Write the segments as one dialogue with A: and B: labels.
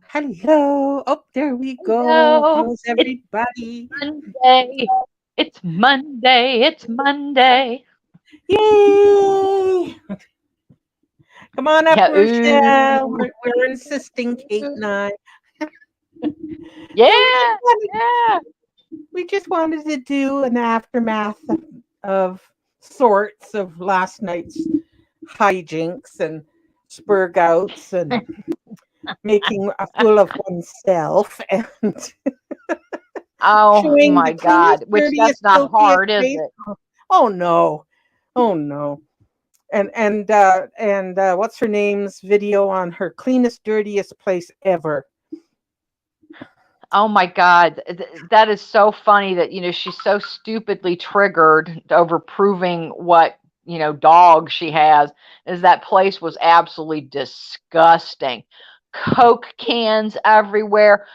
A: Hello. Oh, there we go.
B: Hello.
A: How's
B: It's
A: everybody?
B: Monday. It's Monday. It's Monday.
A: Yay! Come on up,
B: Yeah.
A: Rochelle.
B: Ooh.
A: We're insisting, Kate and I. Yeah,
B: Yeah. Yeah.
A: we just wanted to do an aftermath of sorts of last night's hijinks and spurgouts and making a fool of oneself and
B: Oh
A: showing
B: my
A: the cleanest,
B: God. Which
A: dirtiest,
B: that's not
A: filthiest
B: hard, is
A: face.
B: it?
A: Oh no. Oh no. And what's her name's video on her cleanest, dirtiest place ever.
B: Oh my God. That is so funny that, she's so stupidly triggered over proving what, dog she has, is that place was absolutely disgusting. Coke cans everywhere.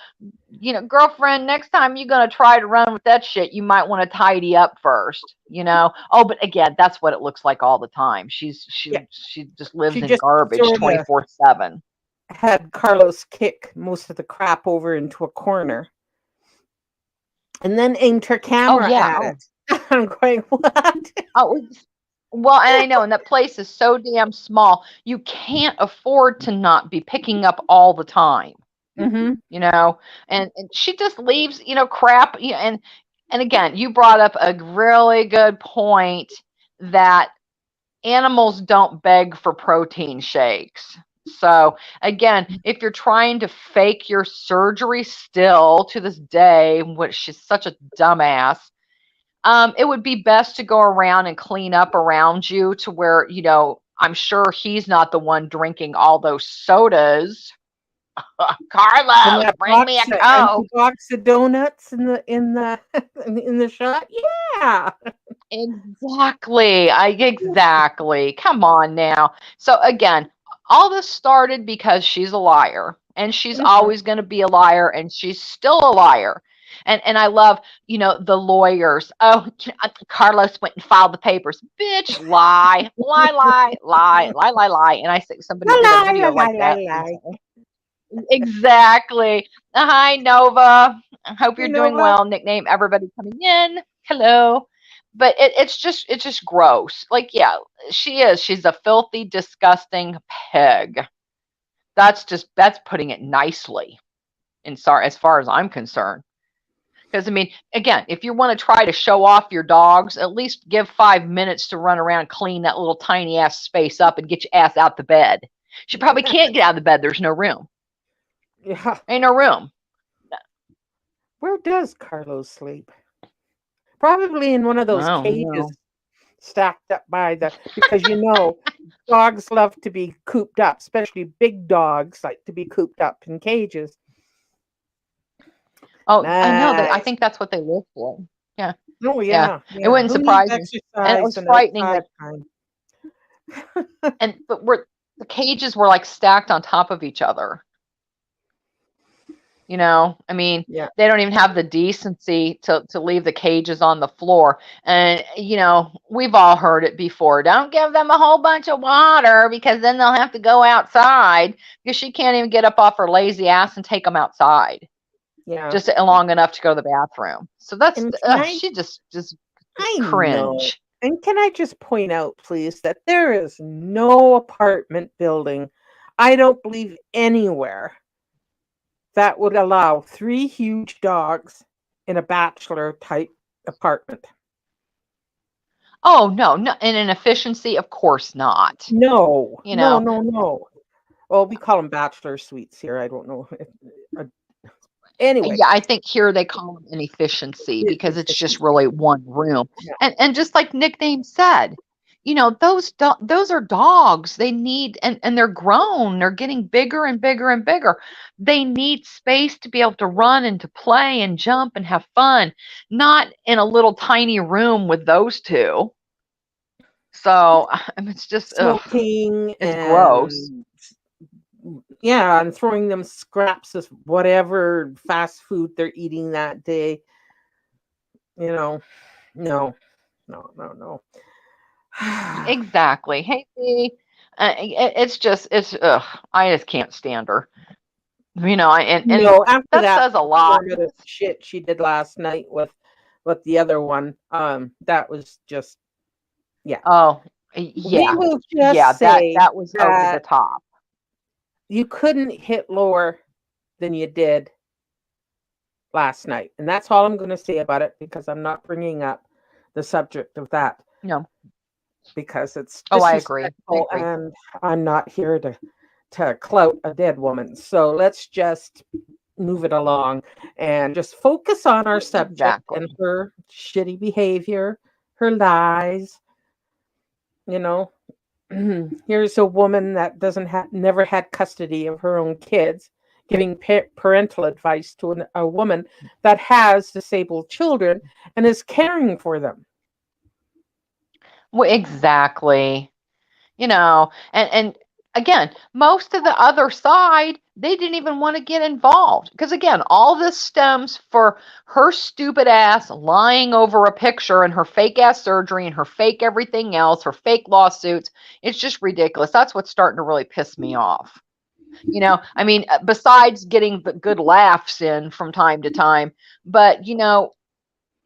B: Girlfriend, next time you're going to try to run with that shit, you might want to tidy up first. Oh, but again, that's what it looks like all the time.
A: Yeah,
B: She just lives
A: she
B: in
A: just
B: garbage
A: sort of
B: 24/7.
A: had Carlos kick most of the crap over into a corner and then aimed her
B: Oh
A: camera
B: yeah.
A: at
B: Oh,
A: it. I'm going, what?
B: oh, well, and I know, and that place is so damn small. You can't afford to not be picking up all the time.
A: Hmm.
B: you know and she just leaves crap, and again, you brought up a really good point that animals don't beg for protein shakes. So again, if you're trying to fake your surgery still to this day, which she's such a dumbass, it would be best to go around and clean up around you to where, I'm sure he's not the one drinking all those sodas.
A: And
B: Carlos,
A: that
B: bring me a
A: box, that
B: Coke.
A: empty box of donuts in the in the shot. Yeah.
B: Exactly. Come on now. So again, all this started because she's a liar, and she's
A: Mhm.
B: always going to be a liar, and she's still a liar. And I love, the lawyers. Oh, Carlos went and filed the papers. Bitch, lie, lie, lie, lie, lie, lie, lie. And
A: La
B: somebody did a
A: la la
B: video
A: la
B: like
A: la
B: that
A: la.
B: recently. Exactly. Hi, Nova. I hope
A: You
B: you're
A: know
B: doing
A: what?
B: well. Nickname everybody coming in. Hello. But it's just gross. Like, yeah, she is. She's a filthy, disgusting pig. That's putting it nicely. As far as I'm concerned. Because I mean, again, if you want to try to show off your dogs, at least give 5 minutes to run around, clean that little tiny ass space up, and get your ass out the bed. She probably can't get out of the bed. There's no room.
A: Yeah.
B: Ain't no room.
A: Where does Carlos sleep? Probably in one of those
B: Oh
A: cages
B: no.
A: stacked up by the because dogs love to be cooped up, especially big dogs like to be cooped up in cages.
B: Oh, I know that. I
A: Nice.
B: think that's what they live for. Yeah,
A: Oh
B: yeah.
A: yeah,
B: It
A: yeah.
B: wouldn't
A: Who needs
B: surprise me. And it
A: exercise
B: was
A: and
B: frightening
A: outside
B: that,
A: time?
B: and but the cages were like stacked on top of each other. I mean,
A: Yeah.
B: they don't even have the decency to leave the cages on the floor. And we've all heard it before. Don't give them a whole bunch of water, because then they'll have to go outside, because she can't even get up off her lazy ass and take them outside
A: Yeah.
B: just long enough to go to the bathroom. So that's
A: And can I
B: she just
A: I know.
B: cringe.
A: And can I just point out, please, that there is no apartment building, I don't believe anywhere, that would allow three huge dogs in a bachelor type apartment.
B: Oh no, no, in an efficiency, of course not.
A: No,
B: You
A: no,
B: know,
A: no, no. Well, we call them bachelor suites here. I don't know. Uh, Anyway,
B: yeah, I think here they call them an efficiency
A: it's
B: because it's just
A: efficiency.
B: really one room.
A: Yeah.
B: And just like nickname said, those are dogs. They need, and they're grown. They're getting bigger and bigger and bigger. They need space to be able to run and to play and jump and have fun, not in a little tiny room with those two. So I mean, it's just ugh,
A: Smoking
B: it's gross.
A: and yeah, and throwing them scraps of whatever fast food they're eating that day. You know, no, no, no, no.
B: Exactly. Hey, it's ugh, I just can't stand her. And
A: No, after
B: that
A: that
B: says a lot.
A: performative shit she did last night with the other one, that was just, yeah.
B: Oh,
A: We
B: yeah,
A: will
B: yeah,
A: just say
B: that was over the
A: that
B: top.
A: you couldn't hit lower than you did last night. And that's all I'm going to say about it, because I'm not bringing up the subject of that,
B: No.
A: because it's
B: Oh, I agree. I
A: disrespectful,
B: agree.
A: and I'm not here to clout a dead woman. So let's just move it along and just focus on our subject and
B: Exactly.
A: her shitty behavior, her lies. You know, here's a woman that doesn't have never had custody of her own kids, giving parental advice to a woman that has disabled children and is caring for them.
B: Well, exactly. And again, most of the other side, they didn't even want to get involved, because again, all this stems for her stupid ass lying over a picture and her fake ass surgery and her fake everything else, her fake lawsuits. It's just ridiculous. That's what's starting to really piss me off. I mean, besides getting the good laughs in from time to time, but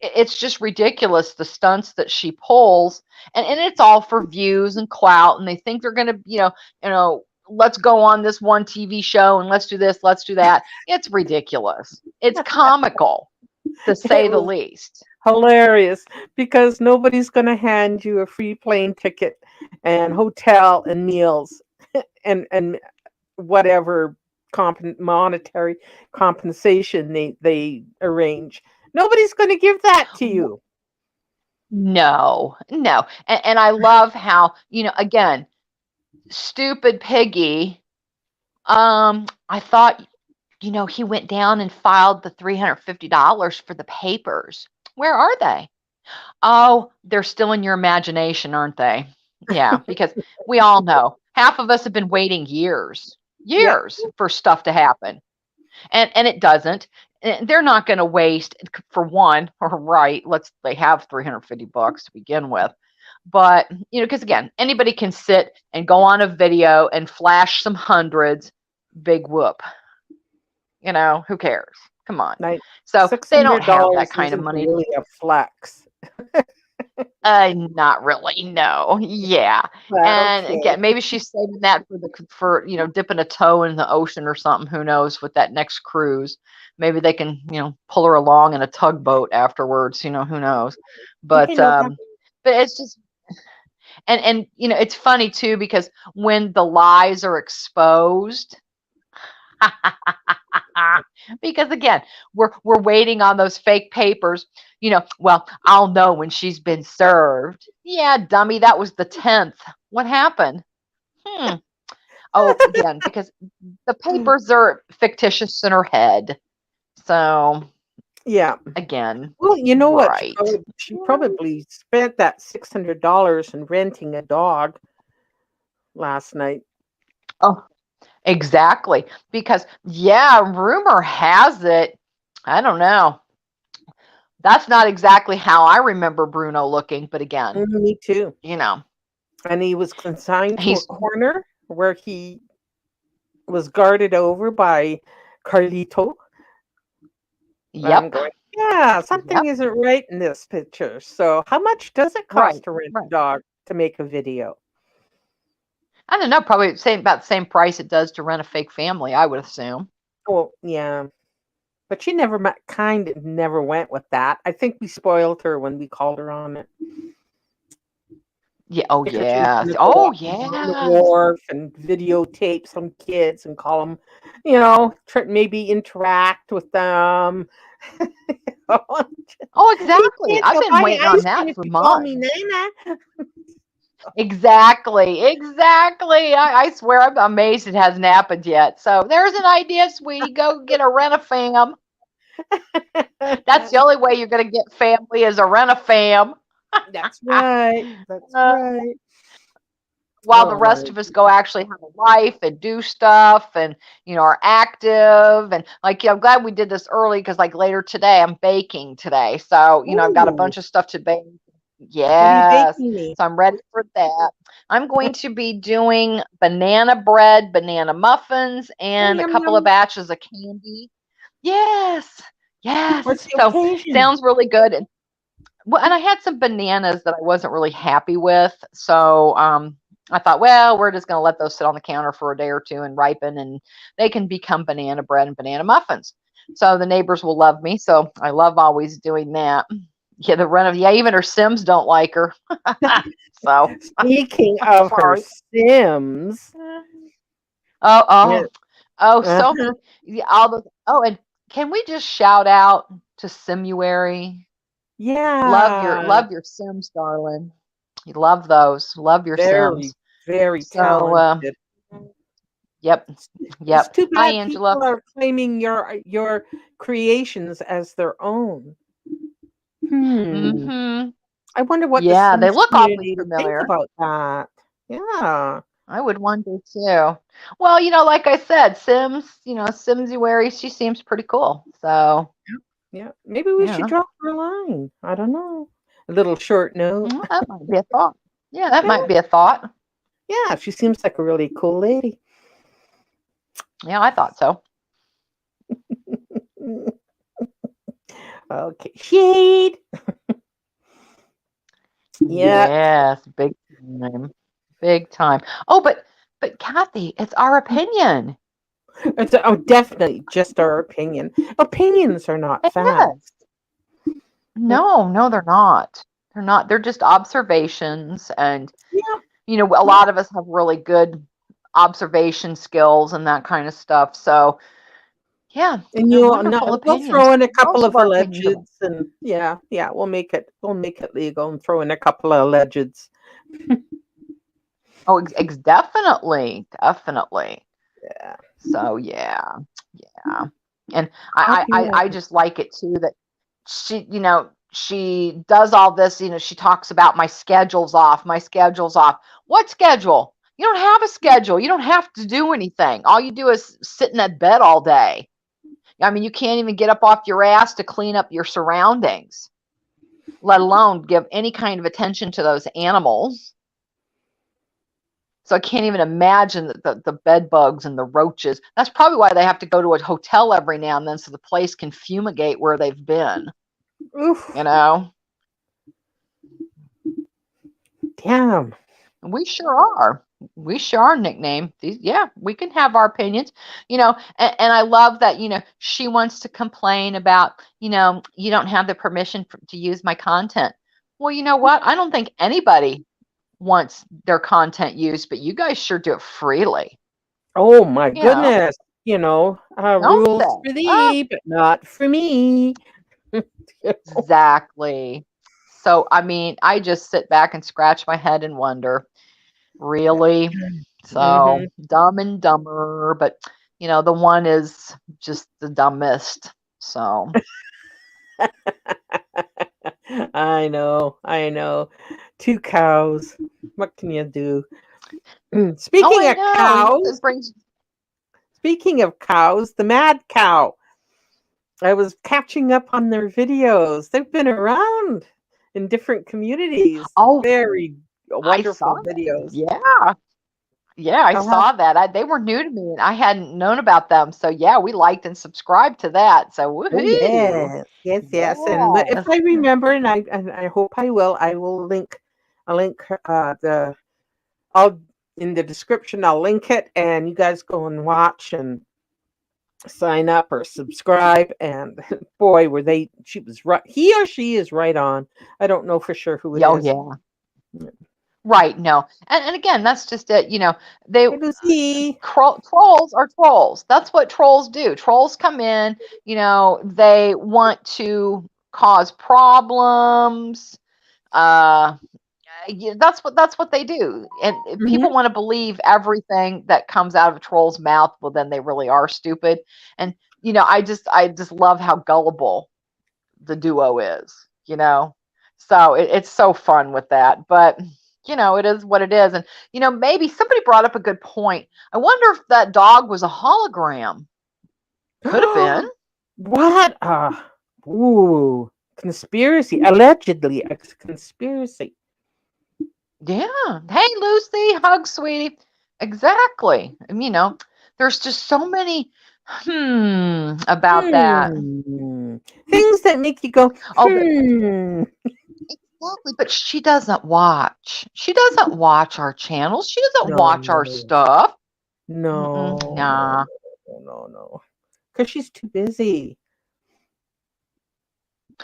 B: it's just ridiculous, the stunts that she pulls, and it's all for views and clout, and they think they're going to let's go on this one TV show and let's do this, let's do that. It's ridiculous. It's comical, to
A: It
B: say the
A: was
B: least.
A: hilarious, because nobody's going to hand you a free plane ticket and hotel and meals and whatever monetary compensation they arrange. Nobody's going to give that to you.
B: No, no. And I love how, again, stupid Piggy, I thought, he went down and filed the $350 for the papers. Where are they? Oh, they're still in your imagination, aren't they? Yeah, because we all know half of us have been waiting
A: Yep.
B: years for stuff to happen. And it doesn't. They're not going to waste, for one, or right, they have $350 to begin with. But, because again, anybody can sit and go on a video and flash some hundreds, big whoop. Who cares? Come on.
A: Like,
B: So they don't have that
A: $600
B: kind of
A: isn't
B: money.
A: really a flex.
B: Not really. No. Yeah.
A: But
B: And
A: okay.
B: again, maybe she's saving that for dipping a toe in the ocean or something. Who knows, with that next cruise? Maybe they can, pull her along in a tugboat afterwards. Who knows?
A: Okay,
B: But
A: no, that,
B: but it's just, and it's funny too, because when the lies are exposed, because again, we're waiting on those fake papers. Well, I'll know when she's been served. Yeah, dummy, that was the 10th. What happened? Oh, again, because the papers are fictitious in her head. So
A: yeah.
B: again,
A: Well, you know what?
B: right.
A: She probably spent that $600 in renting a dog last night.
B: Oh, exactly. Because yeah, rumor has it, I don't know. That's not exactly how I remember Bruno looking, but again,
A: Me too.
B: you know,
A: And he was consigned to a
B: he's
A: corner where he was guarded over by Carlito. I'm
B: yep,
A: going, yeah, something
B: yep,
A: isn't right in this picture. So, how much does it cost
B: right,
A: to rent a
B: right.
A: dog to make a video?
B: I don't know, probably about the same price it does to rent a fake family, I would assume.
A: Well, yeah. But she kind of never went with that. I think we spoiled her when we called her on it,
B: Yeah, oh
A: because she was
B: yes.
A: going to go
B: Oh
A: up on the
B: yes.
A: wharf and videotape some kids and call them, maybe interact with them.
B: Oh,
A: You
B: exactly.
A: can't
B: I've
A: go
B: been
A: buy
B: waiting on
A: ice cream
B: that
A: if
B: for
A: you call me
B: months.
A: Nana.
B: Exactly, exactly. I swear I'm amazed it hasn't happened yet. So there's an idea, sweetie. Go get a rent-a-fam. That's the only way you're going to get family, is a rent-a-fam.
A: That's right. That's
B: Uh,
A: right.
B: while the
A: Oh my.
B: rest of us go actually have a life and do stuff, and are active, and like, I'm glad we did this early, because like later today I'm baking today, so I've got a
A: Ooh.
B: bunch of stuff to bake,
A: What are you
B: Yes.
A: baking me?
B: So I'm ready for that. I'm going to be doing banana bread, banana muffins,
A: Oh,
B: and a
A: yum
B: couple of
A: yum.
B: batches of candy. Yes.
A: What's
B: Yes.
A: the
B: So
A: occasion?
B: sounds really good. And well, and I had some bananas that I wasn't really happy with. So I thought, well, we're just going to let those sit on the counter for a day or two and ripen, and they can become banana bread and banana muffins. So the neighbors will love me. So I love always doing that. Yeah, even her Sims don't like her. So
A: Speaking of her
B: sorry.
A: Sims,
B: Oh,
A: yeah,
B: so
A: uh-huh,
B: many. Yeah, all those. Oh, and can we just shout out to Simuary?
A: yeah,
B: Love your Sims, darling. You love those. Love your
A: very,
B: Sims.
A: very
B: So,
A: talented.
B: yep,
A: It's, it's
B: yep.
A: too
B: Hi,
A: bad
B: Angela.
A: people are claiming your creations as their own. Hmm.
B: Mm-hmm.
A: I wonder what the
B: Yeah, they
A: Sims
B: look awfully
A: community would think
B: familiar.
A: about that. Yeah.
B: I would wonder too. Well, like I said, Simsy she seems pretty cool. So,
A: Yeah. Maybe we should
B: yeah,
A: drop her a line. I don't know. A little short note.
B: that might be a thought. Yeah, that
A: Yeah.
B: might be a thought.
A: Yeah. She seems like a really cool lady.
B: Yeah, I thought so.
A: Okay. Shade. Yeah.
B: Yes, big time. Big time. Oh, but Kathy, it's our opinion.
A: Definitely just our opinion. Opinions are not
B: It
A: facts.
B: is. No, they're not. They're not. They're just observations. And,
A: Yeah.
B: a
A: Yeah.
B: lot of us have really good observation skills and that kind of stuff. So, yeah,
A: And
B: they're
A: you know,
B: wonderful
A: we'll
B: opinions.
A: throw in a couple
B: Most of
A: of
B: our opinions are.
A: allegeds and yeah, we'll make it legal and throw in a couple of allegeds.
B: Oh, definitely, definitely.
A: Yeah.
B: So, yeah, yeah. And I
A: Copyright.
B: just like it too that she does all this, she talks about my schedule's off, my schedule's off. What schedule? You don't have a schedule. You don't have to do anything. All you do is sit in that bed all day. I mean, you can't even get up off your ass to clean up your surroundings, let alone give any kind of attention to those animals. So I can't even imagine the bed bugs and the roaches. That's probably why they have to go to a hotel every now and then so the place can fumigate where they've been,
A: Oof.
B: you know?
A: Damn.
B: We sure are. We sure are nicknamed. Yeah, we can have our opinions, and I love that, she wants to complain about, you don't have the permission to use my content. Well, you know what? I don't think anybody wants their content used, but you guys sure do it freely,
A: Oh my
B: you know,
A: goodness.
B: don't
A: Rules
B: they?
A: for thee, but not for me.
B: Exactly. So, I mean, I just sit back and scratch my head and wonder, really?
A: Hmm.
B: So, Dumb and Dumber, but the one is just the dumbest. So,
A: I know. I know. Two cows. What can you do?
B: oh,
A: Speaking
B: I
A: of
B: know. It
A: cows,
B: brings,
A: the mad cow. I was catching up on their videos. They've been around in different communities.
B: oh,
A: Very
B: I saw
A: wonderful
B: that.
A: videos.
B: Yeah. Yeah, I
A: I'll have
B: saw that. They were new to me and I hadn't known about them. So, yeah, we liked and subscribed to that. So,
A: Oh
B: woohoo.
A: yes, yes, yes. And if
B: Yes.
A: I remember, and I hope I will link. I'll link the. I'll in the description. I'll link it, and you guys go and watch and sign up or subscribe. And boy, were they! She was right. He or she is right on. I don't know for sure who it
B: Oh,
A: is.
B: yeah. Right. No. And again, that's just it. They
A: Hey, Lucy.
B: trolls are trolls. That's what trolls do. Trolls come in, they want to cause problems. Uh, yeah, that's what they do. And if people
A: Hmm.
B: want to believe everything that comes out of a troll's mouth, well, then they really are stupid. And I just love how gullible the duo is. So it's so fun with that. But it is what it is. And maybe somebody brought up a good point. I wonder if that dog was a hologram. Could have been.
A: What? Ooh. conspiracy, allegedly a conspiracy.
B: Yeah. Hey, Lucy, hug, sweetie. Exactly. And, there's just so many about that.
A: Hmm. Things that make you go,
B: Oh, but
A: hmm.
B: exactly. But she doesn't watch. She doesn't watch our channels. She doesn't
A: No,
B: watch our stuff.
A: no, no,
B: Nah.
A: no. Because she's too busy.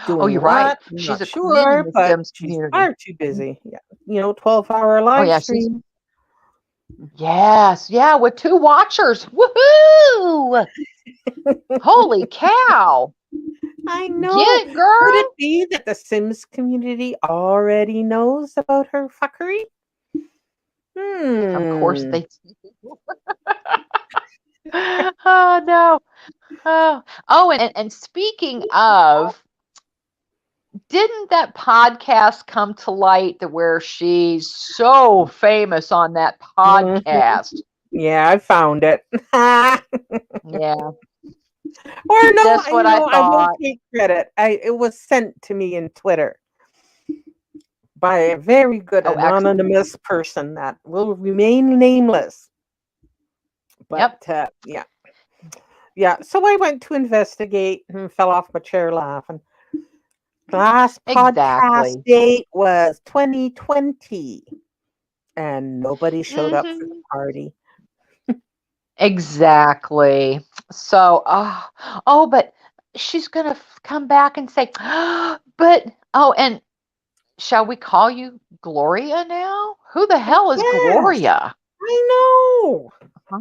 B: Oh,
A: Doing
B: you're right.
A: what? I'm
B: She's
A: not
B: a queen in
A: sure,
B: the
A: but
B: Sims
A: she's
B: community.
A: far too busy. Yeah. 12-hour
B: Oh,
A: live
B: yeah. She's
A: stream.
B: Yes. Yeah. With 2 watchers. Woohoo! Holy cow.
A: I
B: Get
A: know.
B: it,
A: Could it
B: girl.
A: be that the Sims community already knows about her fuckery?
B: Of course
A: Hmm.
B: they Oh no. Oh, and speaking of, didn't that podcast come to light to where she's so famous on that
A: Mhm.
B: podcast?
A: Yeah, I found it.
B: Yeah,
A: Or no,
B: just what I
A: I will
B: thought.
A: take credit. It was sent to me in Twitter by a very good
B: Oh, excellent.
A: anonymous person that will remain nameless. But
B: Yep.
A: yeah, yeah. So I went to investigate and fell off my chair laughing. Last podcast
B: Exactly.
A: date was 2020, and nobody showed up for the
B: hmm
A: party.
B: Exactly. So, but she's gonna come back and say, but and shall we call you Gloria now? Who the hell is
A: Yes,
B: Gloria?
A: I know.
B: Huh?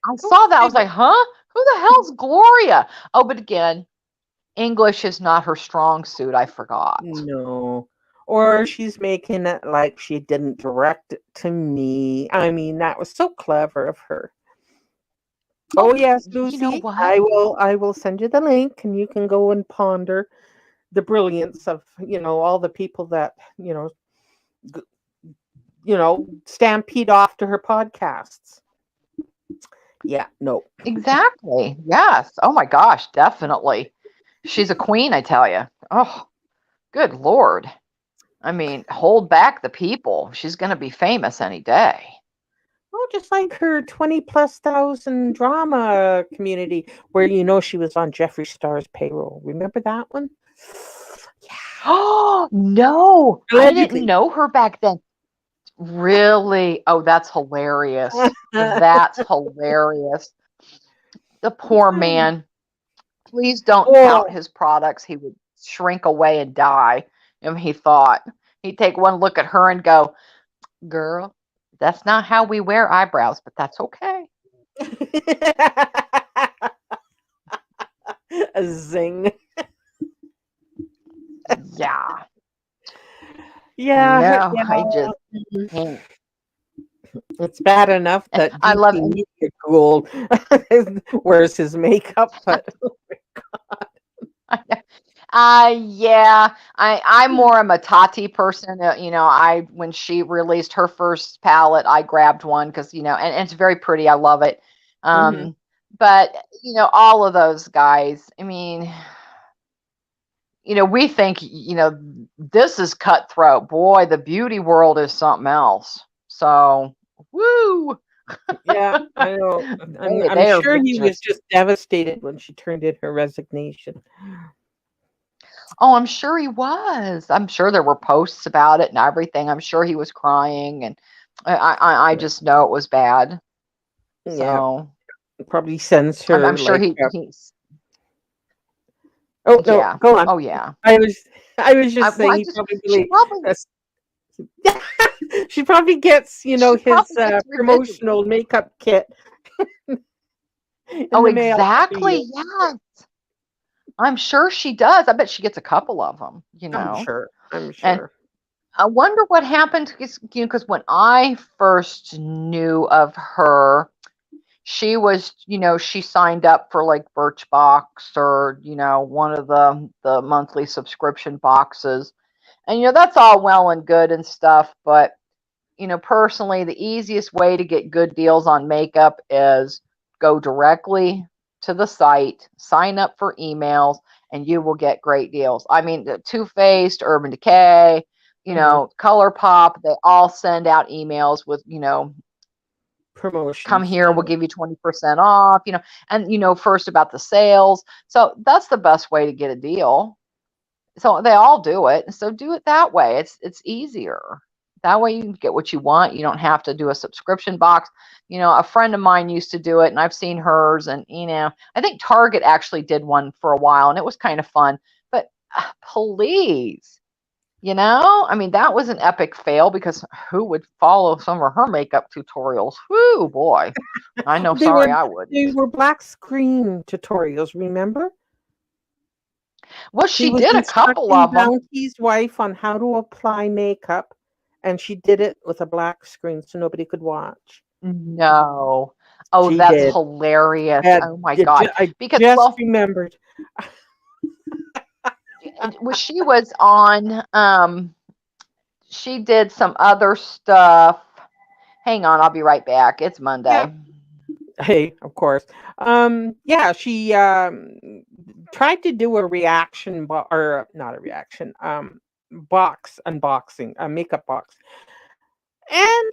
B: I
A: Go
B: saw that. I was
A: figure.
B: like, huh? Who the hell's Gloria? Oh, but again, English is not her strong suit. I forgot.
A: No. Or she's making it like she didn't direct it to me. I mean, that was so clever of her.
B: Oh,
A: Oh yes,
B: you know
A: Lucy,
B: what?
A: I will send you the link and you can go and ponder the brilliance of, all the people that, g- stampede off to her podcasts. Yeah, no.
B: Exactly. Yes. Oh my gosh, definitely. She's a queen, I tell you. Oh, good Lord. I mean, hold back the people. She's going to be famous any day.
A: Oh, just like her 20 plus thousand drama community where she was on Jeffree Star's payroll. Remember that one?
B: Oh, no. I didn't
A: Allegedly.
B: know her back then. Really? Oh, that's hilarious. That's hilarious. The poor man. Please don't count
A: Oh,
B: his products. He would shrink away and die. And he thought he'd take one look at her and go, girl, that's not how we wear eyebrows, but that's okay.
A: a zing.
B: Yeah.
A: Yeah,
B: No, I
A: yeah.
B: just can't.
A: It's bad enough that
B: I love
A: DP Media Ghoul wears his makeup, but
B: yeah, I'm more a Matati person. I when she released her first palette, I grabbed one because and it's very pretty. I love it.
A: mhm.
B: Um, but all of those guys. I mean, we think this is cutthroat. Boy, the beauty world is something else. So, woo,
A: Yeah, I know. I'm
B: they are
A: sure he was
B: vicious.
A: just devastated when she turned in her resignation.
B: Oh, I'm sure he was. I'm sure there were posts about it and everything. I'm sure he was crying, and I just know it was bad.
A: Yeah,
B: So
A: probably sends
B: I'm
A: her
B: sure
A: like.
B: he's
A: Oh no,
B: yeah.
A: go on.
B: Oh yeah.
A: I was I was
B: I
A: just
B: well,
A: saying
B: I
A: he
B: just she
A: probably.
B: probably
A: She probably gets
B: she
A: his
B: probably gets revisited.
A: promotional makeup kit in
B: Oh,
A: the mail every year.
B: exactly. Yeah. I'm sure she does. I bet she gets a couple of them.
A: I'm sure. I'm
B: And
A: sure.
B: I wonder what happened because when I first knew of her, she was, she signed up for like Birchbox or, one of the monthly subscription boxes. And that's all well and good and stuff, but personally, the easiest way to get good deals on makeup is go directly to the site, sign up for emails, and you will get great deals. I mean, the Too Faced, Urban Decay,
A: Mhm.
B: Color Pop, they all send out emails with, come
A: Promotions.
B: here, we'll give you 20% off, and first about the sales. So that's the best way to get a deal. So they all do it. So do it that way. It's easier. That way you can get what you want. You don't have to do a subscription box. A friend of mine used to do it, and I've seen hers, and I think Target actually did one for a while, and it was kind of fun. But please, I mean, that was an epic fail, because who would follow some of her makeup tutorials? Whoo, boy. I know,
A: They were
B: sorry, I wouldn't.
A: they were black screen tutorials, remember?
B: Well,
A: She
B: she
A: was
B: did a couple
A: instructing
B: of them.
A: Bounty's wife on how to apply makeup, and she did it with a black screen so nobody could watch.
B: No. Oh,
A: She
B: that's
A: did.
B: hilarious.
A: And
B: Oh my God.
A: I
B: Because,
A: just
B: well,
A: remembered.
B: she was on, she did some other stuff. Hang on, I'll be right back. It's
A: Yeah.
B: Monday.
A: Hey, of course. Yeah, she tried to do a reaction or not a reaction, box unboxing, a makeup box. And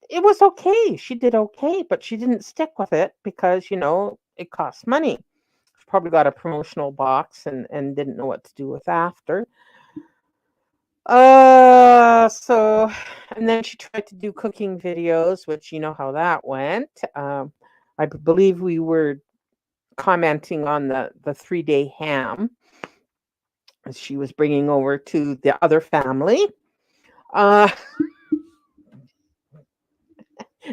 A: it was okay. She did okay, but she didn't stick with it because, it costs money. She probably got a promotional box and didn't know what to do with after. So, and then she tried to do cooking videos, which you know how that went. I believe we were commenting on the 3-day ham she was bringing over to the other family. Uh,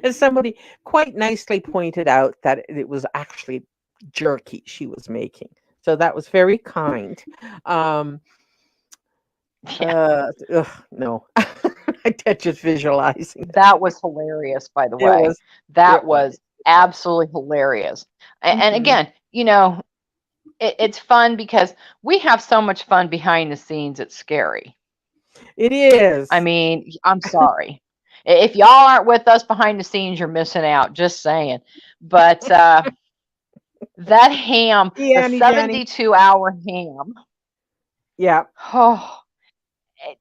A: and somebody quite nicely pointed out that it was actually jerky she was making. So that was very kind. Um,
B: Yeah,
A: no, I just visualizing it.
B: that was hilarious, by the
A: It
B: way.
A: was,
B: That
A: it was.
B: was absolutely hilarious. And
A: Mhm.
B: again, it's fun because we have so much fun behind the scenes. It's scary.
A: It
B: I
A: is.
B: mean, I'm sorry. If y'all aren't with us behind the scenes, you're missing out. Just saying. But that ham, the
A: Yanny Janny.
B: 72-hour ham,
A: Yeah.
B: oh,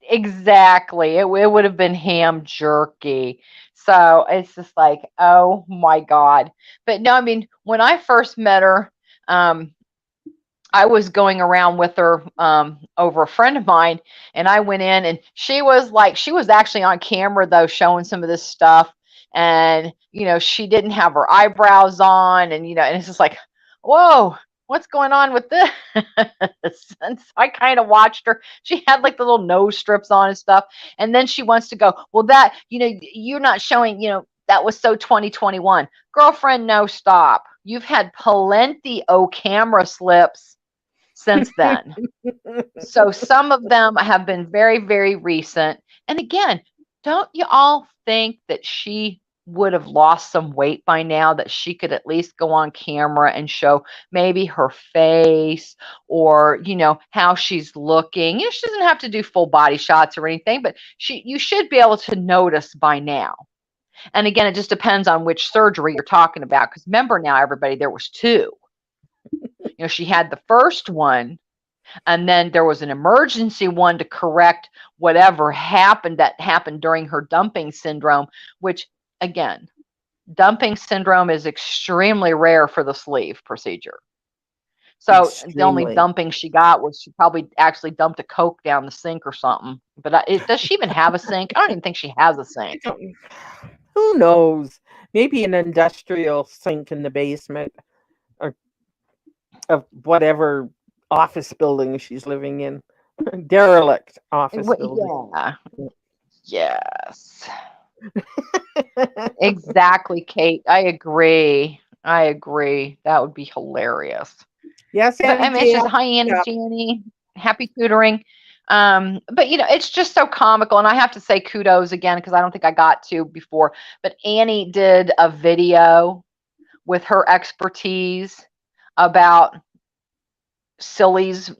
B: exactly. It would have been ham jerky. So it's just like, oh my God. But no, I mean, when I first met her, um, I was going around with her over a friend of mine, and I went in, and she was actually on camera though, showing some of this stuff, and she didn't have her eyebrows on, and and it's just like, whoa, what's going on with this? And so I kind of watched her. She had like the little nose strips on and stuff, and then she wants to go, well, that you're not showing, that was so 2021, girlfriend. No, stop. You've had plenty o camera slips since then. So some of them have been very, very recent. And again, don't you all think that she would have lost some weight by now, that she could at least go on camera and show maybe her face, or how she's looking? She doesn't have to do full body shots or anything, but you should be able to notice by now. And again, it just depends on which surgery you're talking about, because remember now, everybody, there was two. She had the first one, and then there was an emergency one to correct whatever happened during her dumping syndrome, which, again, dumping syndrome is extremely rare for the sleeve procedure. So the only
A: Extremely.
B: dumping she got was she probably actually dumped a Coke down the sink or something. But does she even have a sink? I don't even think she has a
A: I
B: sink.
A: don't, who knows? Maybe an industrial sink in the basement or of whatever office building she's living in. Derelict office building.
B: Yeah. Yes. Exactly, Kate. I agree. I agree. That would be hilarious.
A: Yes,
B: But I
A: Annie
B: mean, it's
A: J.
B: just,
A: I'll
B: hi,
A: pick it
B: Annie,
A: up.
B: Janie, happy tutoring. But it's just so comical, and I have to say kudos again, because I don't think I got to before. But Annie did a video with her expertise about Silly's,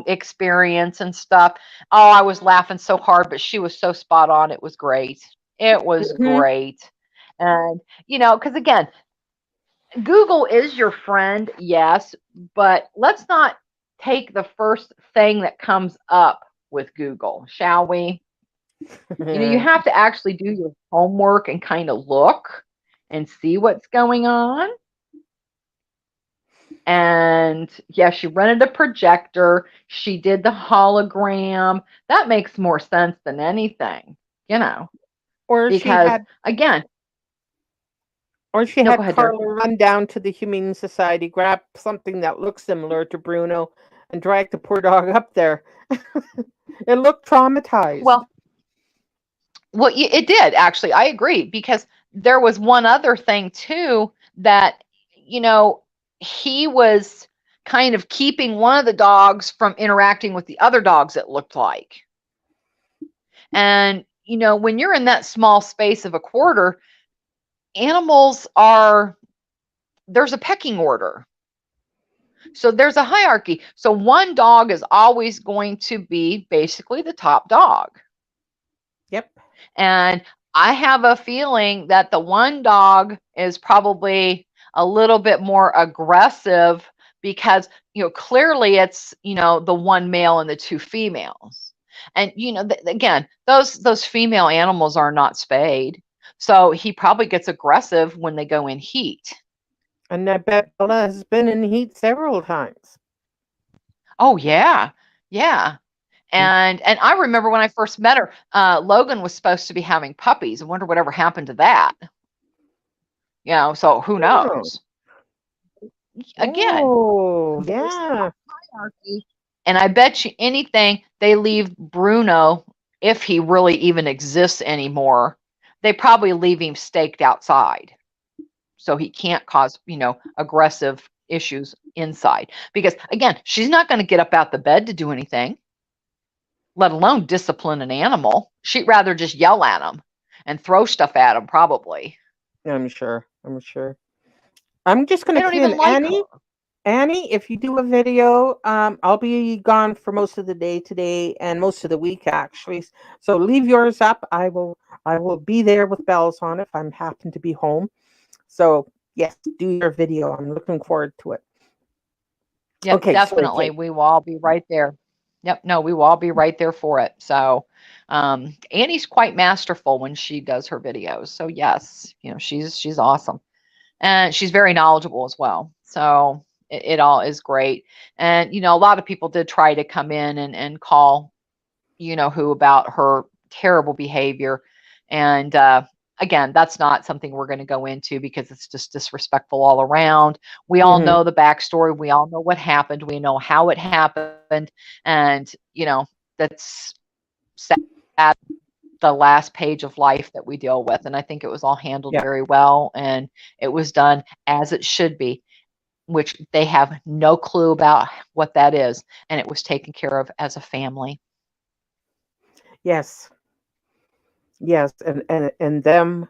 B: experience and stuff. Oh, I was laughing so hard, but she was so spot on. It was great. It was
A: Mhm.
B: great. And, because again, Google is your friend, yes, but let's not take the first thing that comes up with Google, shall we? You have to actually do your homework and kind of look and see what's going on. And yeah, she rented a projector. She did the hologram. That makes more sense than anything,
A: Or she
B: because
A: had
B: again,
A: Or she
B: no, go
A: had
B: ahead, dear.
A: Carla run down to the Humane Society, grab something that looked similar to Bruno, and drag the poor dog up there. It looked traumatized.
B: Well, it did actually. I agree, because there was one other thing too that you know he was kind of keeping one of the dogs from interacting with the other dogs, it looked like. And when you're in that small space of a quarter, animals are there's a pecking order. So there's a hierarchy. So one dog is always going to be basically the top dog.
A: Yep.
B: And I have a feeling that the one dog is probably a little bit more aggressive because, clearly it's, the one male and the two females. And, again, those female animals are not spayed. So he probably gets aggressive when they go in heat.
A: And I bet Bella has been in heat several times.
B: Oh, yeah. Yeah. And I remember when I first met her, Logan was supposed to be having puppies. I wonder whatever happened to that. So who
A: Oh,
B: knows? Again,
A: oh
B: there's
A: yeah.
B: hierarchy. And I bet you anything they leave Bruno, if he really even exists anymore, they probably leave him staked outside. So he can't cause, aggressive issues inside. Because again, she's not going to get up out the bed to do anything, let alone discipline an animal. She'd rather just yell at him and throw stuff at him, probably.
A: I'm sure. I'm sure. I'm just
B: They
A: gonna
B: don't
A: come
B: even
A: in,
B: like her.
A: Annie. Annie, if you do a video, I'll be gone for most of the day today and most of the week actually. So leave yours up. I will be there with bells on if I'm happen to be home. So yes, do your video. I'm looking forward to it.
B: Yep,
A: Okay, sorry,
B: definitely.
A: Kate.
B: We will all be right there. Yep, no, we will all be right there for it. So, Annie's quite masterful when she does her videos. So yes, she's awesome, and she's very knowledgeable as well. So it all is great. And a lot of people did try to come in and call who about her terrible behavior. And again, that's not something we're going to go into because it's just disrespectful all around. We all
A: Hmm.
B: know the backstory. We all know what happened. We know how it happened. And, that's sad, the last page of life that we deal with. And I think it was all handled
A: Yeah.
B: very well. And it was done as it should be, which they have no clue about what that is. And it was taken care of as a family.
A: Yes. Yes. And them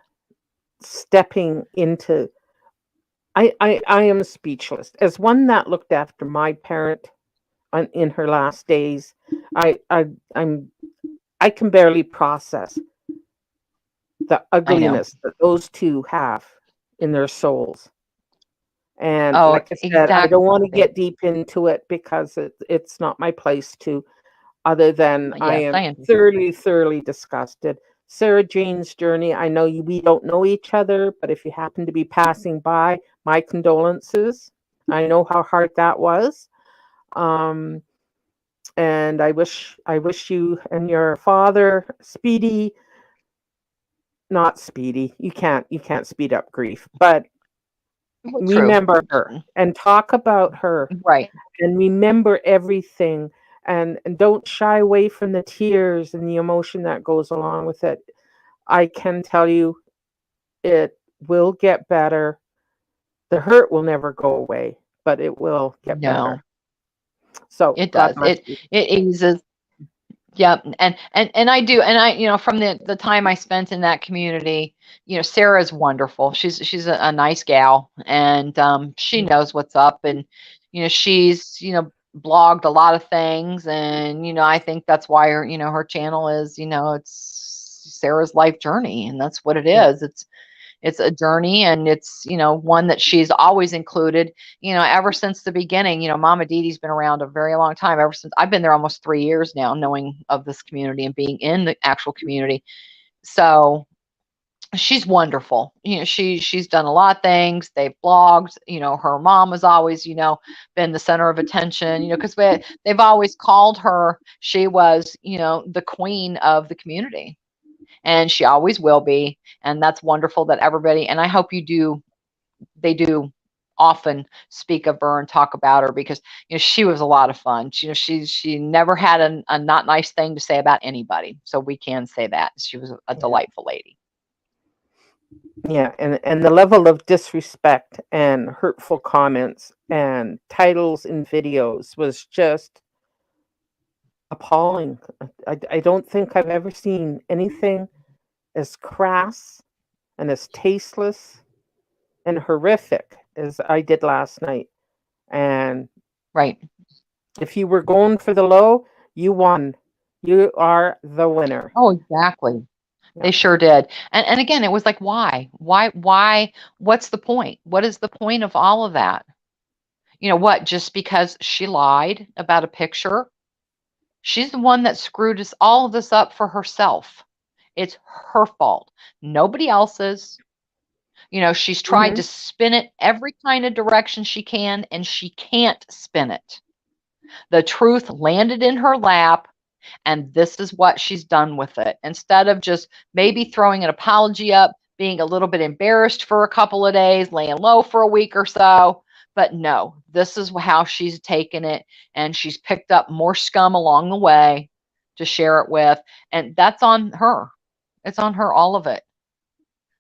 A: stepping into. I am speechless. As one that looked after my parent in her last days, I I I'm I can barely process the
B: I know.
A: ugliness that those two have in their souls. And
B: Oh,
A: like I said, I don't want to
B: exactly.
A: get deep into it because it's not my place to, other than I
B: Yes,
A: am
B: I understand.
A: thoroughly, thoroughly disgusted. Sarah Jane's journey, I know we don't know each other, but if you happen to be passing by, my condolences. I know how hard that was. Um, and I wish you and your father speedy, not speedy. You can't speed up grief, but
B: Well, true.
A: remember her and talk about her
B: Right.
A: and remember everything, and don't shy away from the tears and the emotion that goes along with it. I can tell you it will get better. The hurt will never go away, but it will get better.
B: No,
A: So
B: it
A: God
B: does.
A: bless
B: It
A: you.
B: it eases. Yep. And I do. And from the time I spent in that community, Sarah's wonderful. She's a nice gal, and she knows what's up. And she's blogged a lot of things, and I think that's why her channel is it's Sarah's life journey, and that's what it
A: Yeah.
B: is. it's a journey, and it's, one that she's always included, ever since the beginning. Mama Didi's been around a very long time, ever since I've been there almost 3 years now, knowing of this community and being in the actual community. So she's wonderful. She's done a lot of things. They've blogged. Her mom was always, been the center of attention. Because they've always called her. She was, the queen of the community, and she always will be. And that's wonderful that everybody. And I hope you do. They do often speak of her and talk about her, because she was a lot of fun. She never had a not nice thing to say about anybody. So we can say that she was a delightful lady.
A: Yeah, and the level of disrespect and hurtful comments and titles in videos was just appalling. I don't think I've ever seen anything as crass and as tasteless and horrific as I did last night. And
B: Right.
A: if you were going for the low, you won. You are the winner.
B: Oh, exactly.
A: Yeah.
B: They sure did. And again, it was like, why? Why? What's the point? What is the point of all of that? What? Just because she lied about a picture? She's the one that screwed all of this up for herself. It's her fault. Nobody else's. She's tried to
A: Mhm.
B: spin it every kind of direction she can, and she can't spin it. The truth landed in her lap, and this is what she's done with it. Instead of just maybe throwing an apology up, being a little bit embarrassed for a couple of days, laying low for a week or so. But no, this is how she's taken it, and she's picked up more scum along the way to share it with. And that's on her. It's on her, all of it.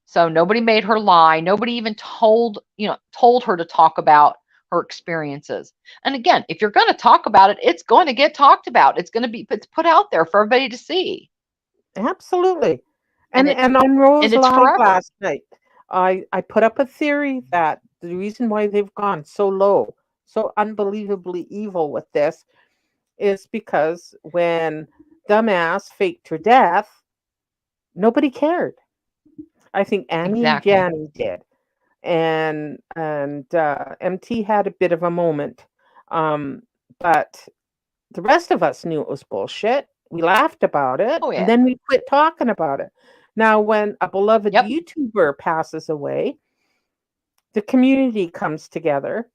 B: So nobody made her lie. Nobody even told her to talk about her experiences. And again, if you're going to talk about it, it's going to get talked about. It's put out there for everybody to see.
A: Absolutely.
B: And
A: And on Rose
B: it's
A: Live
B: forever.
A: last night, I put up a theory that the reason why they've gone so low, so unbelievably evil with this, is because when Dumbass faked her death, nobody cared. I think Annie and
B: Exactly.
A: Janny did, and MT had a bit of a moment, um, but the rest of us knew it was bullshit. We laughed about it,
B: Oh
A: and
B: yeah.
A: then we quit talking about it. Now, when a beloved
B: Yep.
A: YouTuber passes away, the community comes together,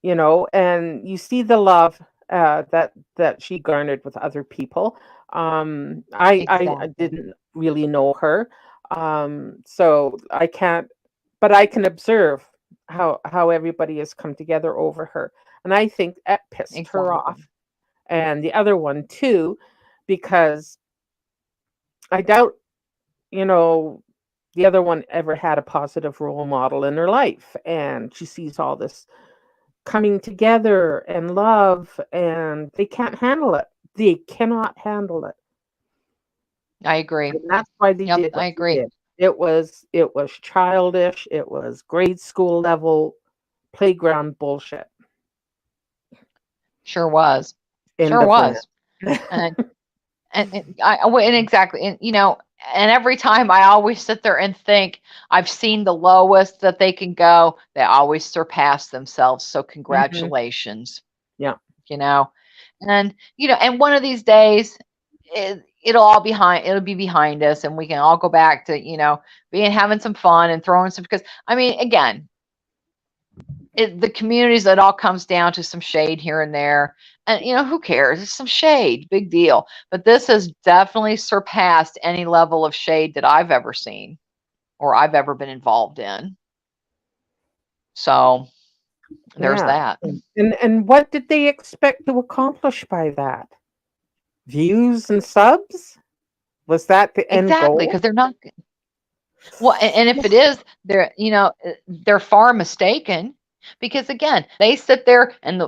A: and you see the love that she garnered with other people. I
B: Exactly.
A: didn't really know her, so I can't, but I can observe how everybody has come together over her, and I think that pissed her
B: Exactly.
A: off, and the other one too, because I doubt, you know, the other one ever had a positive role model in her life, and she sees all this coming together and love, and they can't handle it. They cannot handle it.
B: I agree.
A: And that's why they
B: Yep,
A: did
B: I
A: what they
B: agree.
A: did. It was childish. It was grade school level playground bullshit.
B: Sure was.
A: End
B: Sure
A: of rant.
B: was. And and exactly, and and every time I always sit there and think I've seen the lowest that they can go, they always surpass themselves. So
A: Mhm.
B: congratulations,
A: Yeah.
B: you know. And and one of these days it'll be behind us, and we can all go back to being having some fun and throwing some, because I mean, again, the communities, it all comes down to some shade here and there, and who cares, it's some shade, big deal. But this has definitely surpassed any level of shade that I've ever seen or I've ever been involved in. So there's
A: Yeah.
B: that.
A: And what did they expect to accomplish by that? Views and subs? Was that the end
B: Exactly,
A: goal?
B: because they're not, well, and if it is, they're far mistaken. Because again, they sit there and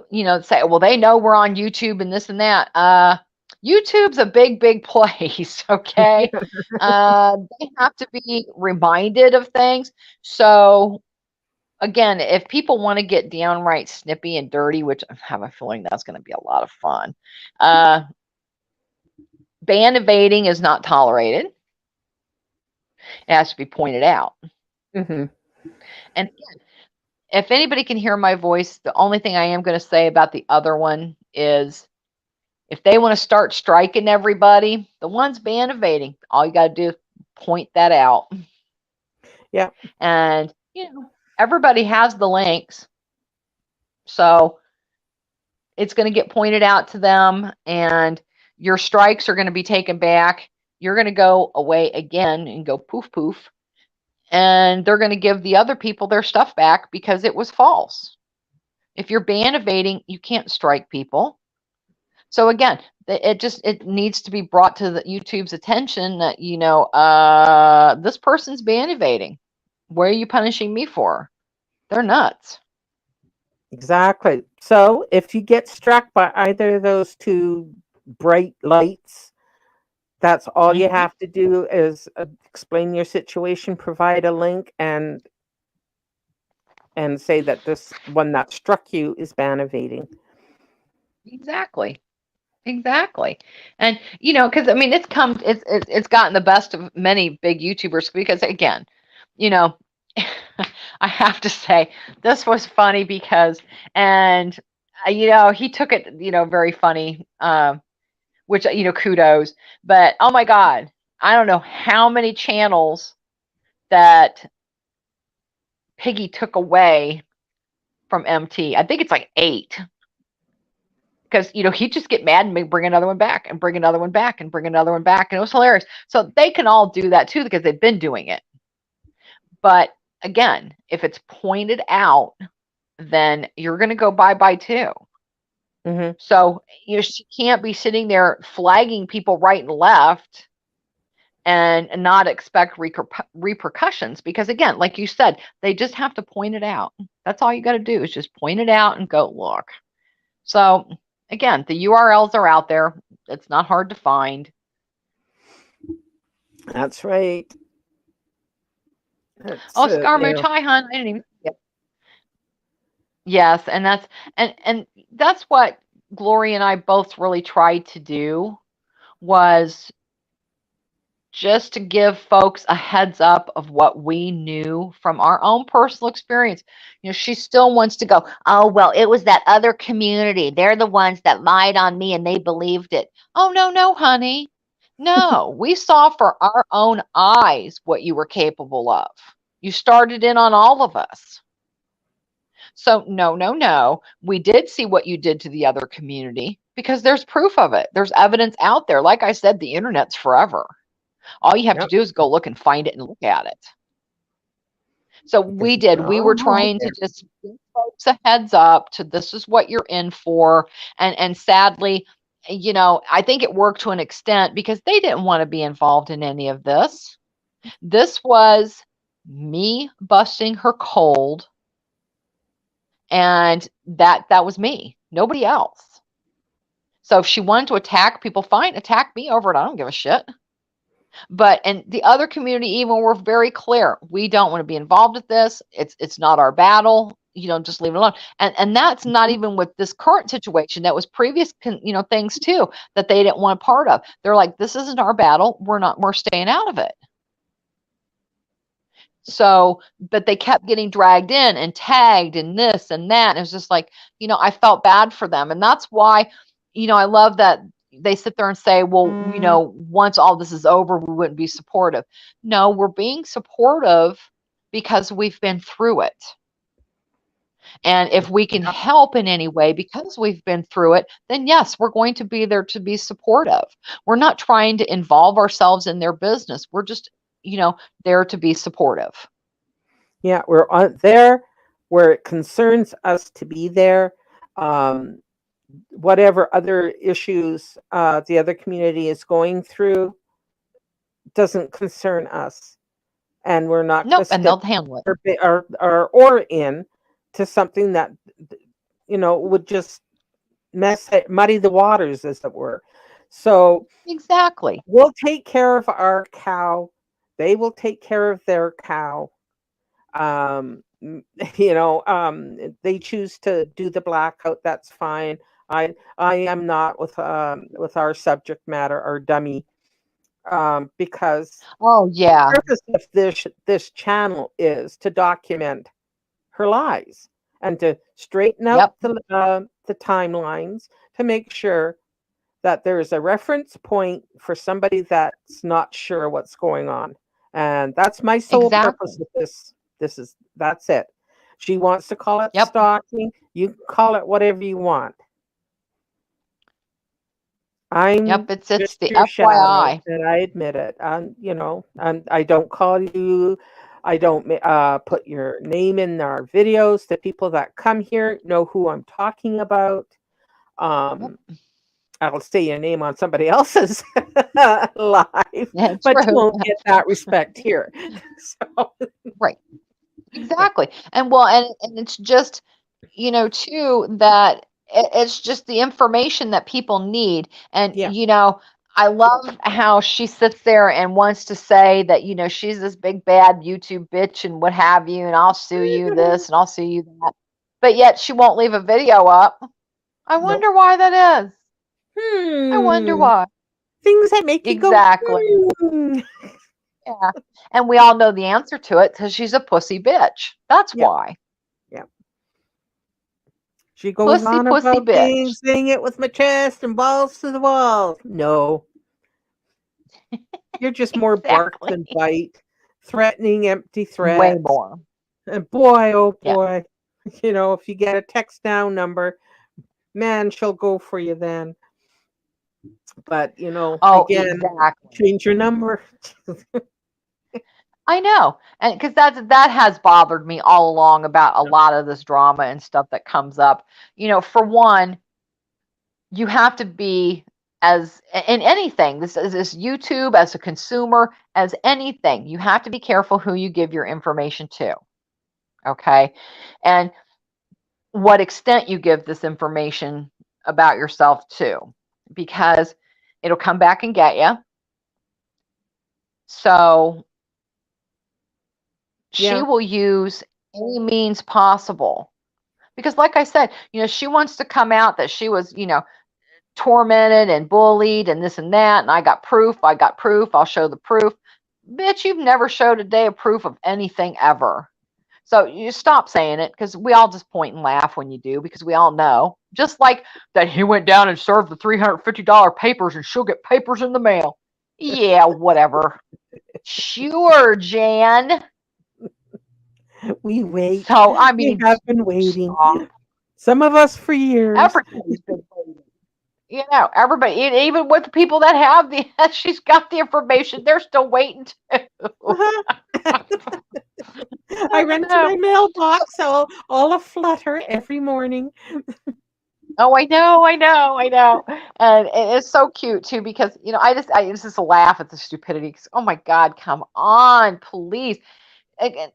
B: say, well, they know we're on YouTube and this and that. YouTube's a big, big place. Okay. They have to be reminded of things. So again, if people want to get downright snippy and dirty, which I have a feeling that's going to be a lot of fun, uh, ban evading is not tolerated. It has to be pointed out.
A: Mm-hmm.
B: And if anybody can hear my voice, the only thing I am going to say about the other one is if they want to start striking everybody, the ones ban evading, all you got to do is point that out.
A: Yeah.
B: And, everybody has the links. So it's going to get pointed out to them, and your strikes are going to be taken back. You're going to go away again and go poof, poof. And they're going to give the other people their stuff back because it was false. If you're ban evading, you can't strike people. So again, it needs to be brought to the YouTube's attention that this person's ban evading. What are you punishing me for? They're nuts.
A: Exactly. So if you get struck by either of those two bright lights, that's all you
B: Mm-hmm.
A: have to do is explain your situation, provide a link, and say that this one that struck you is ban evading.
B: Exactly. Exactly. And because I mean it's gotten the best of many big YouTubers because again, you know, I have to say this was funny because and he took it, very funny, which kudos, but oh my God, I don't know how many channels that Piggy took away from MT. I think it's like 8. Because he'd just get mad and bring another one back and bring another one back and bring another one back, and it was hilarious. So they can all do that too because they've been doing it. But again, if it's pointed out, then you're going to go bye too.
A: Mm-hmm.
B: So she can't be sitting there flagging people right and left and not expect repercussions because again, like you said, they just have to point it out. That's all you got to do is just point it out and go look. So again, the URLs are out there. It's not hard to find.
A: That's right. That's
B: Oh, Scarmouche, hi, hon. I didn't even see it. Yes, and that's what Gloria and I both really tried to do was just to give folks a heads up of what we knew from our own personal experience. She still wants to go, oh, well, it was that other community. They're the ones that lied on me and they believed it. Oh, no, honey. No, we saw for our own eyes what you were capable of. You started in on all of us. So, no. We did see what you did to the other community because there's proof of it. There's evidence out there. Like I said, the internet's forever. All you have to
A: Yep.
B: do is go look and find it and look at it. So
A: Because
B: we did. We were trying to just give folks a heads up to this is what you're in for. And sadly, I think it worked to an extent because they didn't want to be involved in any of this. This was me busting her cold, and that was me. Nobody else. So if she wanted to attack people, fine, attack me over it. I don't give a shit. But and the other community even were very clear. We don't want to be involved with this. It's not our battle. Just leave it alone. And that's not even with this current situation. That was previous things too that they didn't want a part of. They're like, this isn't our battle. We're staying out of it. So, but they kept getting dragged in and tagged and this and that. And it was just like, I felt bad for them. And that's why, I love that they sit there and say, well, once all this is over, we wouldn't be supportive. No, we're being supportive because we've been through it. And if we can help in any way because we've been through it, then yes, we're going to be there to be supportive. We're not trying to involve ourselves in their business. We're just, there to be supportive.
A: Yeah, we're there where it concerns us to be there. Um, whatever other issues the other community is going through doesn't concern us, and we're not going
B: Nope,
A: to
B: and
A: step
B: they'll handle it.
A: our oar in to something that would just muddy the waters, as it were. So
B: Exactly.
A: we'll take care of our cow. They will take care of their cow. Um, they choose to do the blackout. That's fine. I am not with our subject matter, our dummy. because
B: Oh,
A: the
B: yeah.
A: purpose of this channel is to document her lies and to straighten out
B: Yep.
A: the timelines to make sure that there's a reference point for somebody that's not sure what's going on. And that's my sole purpose
B: Exactly.
A: with this. That's it. She wants to call it
B: Yep.
A: stalking. You can call it whatever you want. I'm
B: Yep. It's
A: just
B: the
A: your shadow,
B: FYI.
A: and I admit it. And I don't call you. I don't put your name in our videos. The people that come here know who I'm talking about.
B: Yep.
A: Um, I'll say your name on somebody else's live,
B: Yeah,
A: but you
B: true.
A: won't get that respect here. So,
B: Right.
A: yeah,
B: Exactly. And well, and it's just, too, that it's just the information that people need. And,
A: yeah.
B: I love how she sits there and wants to say that, she's this big bad YouTube bitch and what have you, and I'll sue you this and I'll sue you that. But yet she won't leave a video up. I
A: Nope.
B: wonder why that is. I wonder
A: Hmm.
B: why.
A: Things that make you go,
B: Exactly.
A: hmm.
B: Yeah. And we all know the answer to it because she's a pussy bitch. That's
A: Yep.
B: why.
A: Yep. She goes
B: Pussy,
A: on
B: pussy
A: about
B: bitch.
A: saying it with my chest and balls to the wall. No, you're just more bark
B: Exactly.
A: than bite, threatening empty
B: Way
A: threats.
B: more.
A: And boy, oh
B: Yeah.
A: boy, if you get a text down number, man, she'll go for you then. But,
B: Oh,
A: again,
B: exactly.
A: change your number.
B: I know. And because that has bothered me all along about a lot of this drama and stuff that comes up. For one, you have to be as in anything, this is this YouTube as a consumer, as anything, you have to be careful who you give your information to. Okay. And what extent you give this information about yourself to, because it'll come back and get you. So she
A: Yeah,
B: will use any means possible. Because, like I said, she wants to come out that she was, tormented and bullied and this and that. And I got proof. I got proof. I'll show the proof. Bitch, you've never showed a day of proof of anything ever. So you stop saying it because we all just point and laugh when you do because we all know. Just like that he went down and served the $350 papers and she'll get papers in the mail. Yeah, whatever. Sure, Jan.
A: we wait.
B: So, I
A: We
B: mean,
A: have been waiting.
B: stop.
A: Some of us for years.
B: Everybody's been waiting. Everybody, even with the people that have she's got the information, they're still waiting too.
A: I
B: I
A: run to
B: know.
A: my mailbox all aflutter every morning.
B: Oh, I know. And it's so cute too because I just laugh at the stupidity. 'Cause, oh my God, come on, please. Again,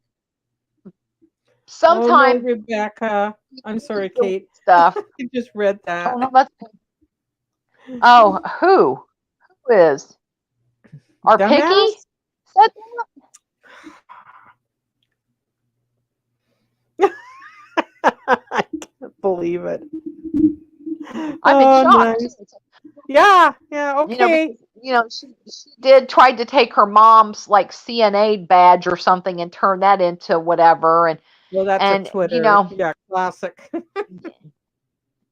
A: Oh no,
B: sometime
A: Rebecca. I'm sorry, Kate.
B: stuff.
A: I just read
B: Oh
A: that.
B: no, that's oh who is our picky?
A: Dumbass?
B: Said
A: I can't believe it.
B: I'm in
A: Oh,
B: shock too.
A: nice. Yeah, yeah, okay.
B: Because she did tried to take her mom's like CNA badge or something and turn that into whatever
A: Well, that's a
B: and
A: Twitter. Yeah, classic.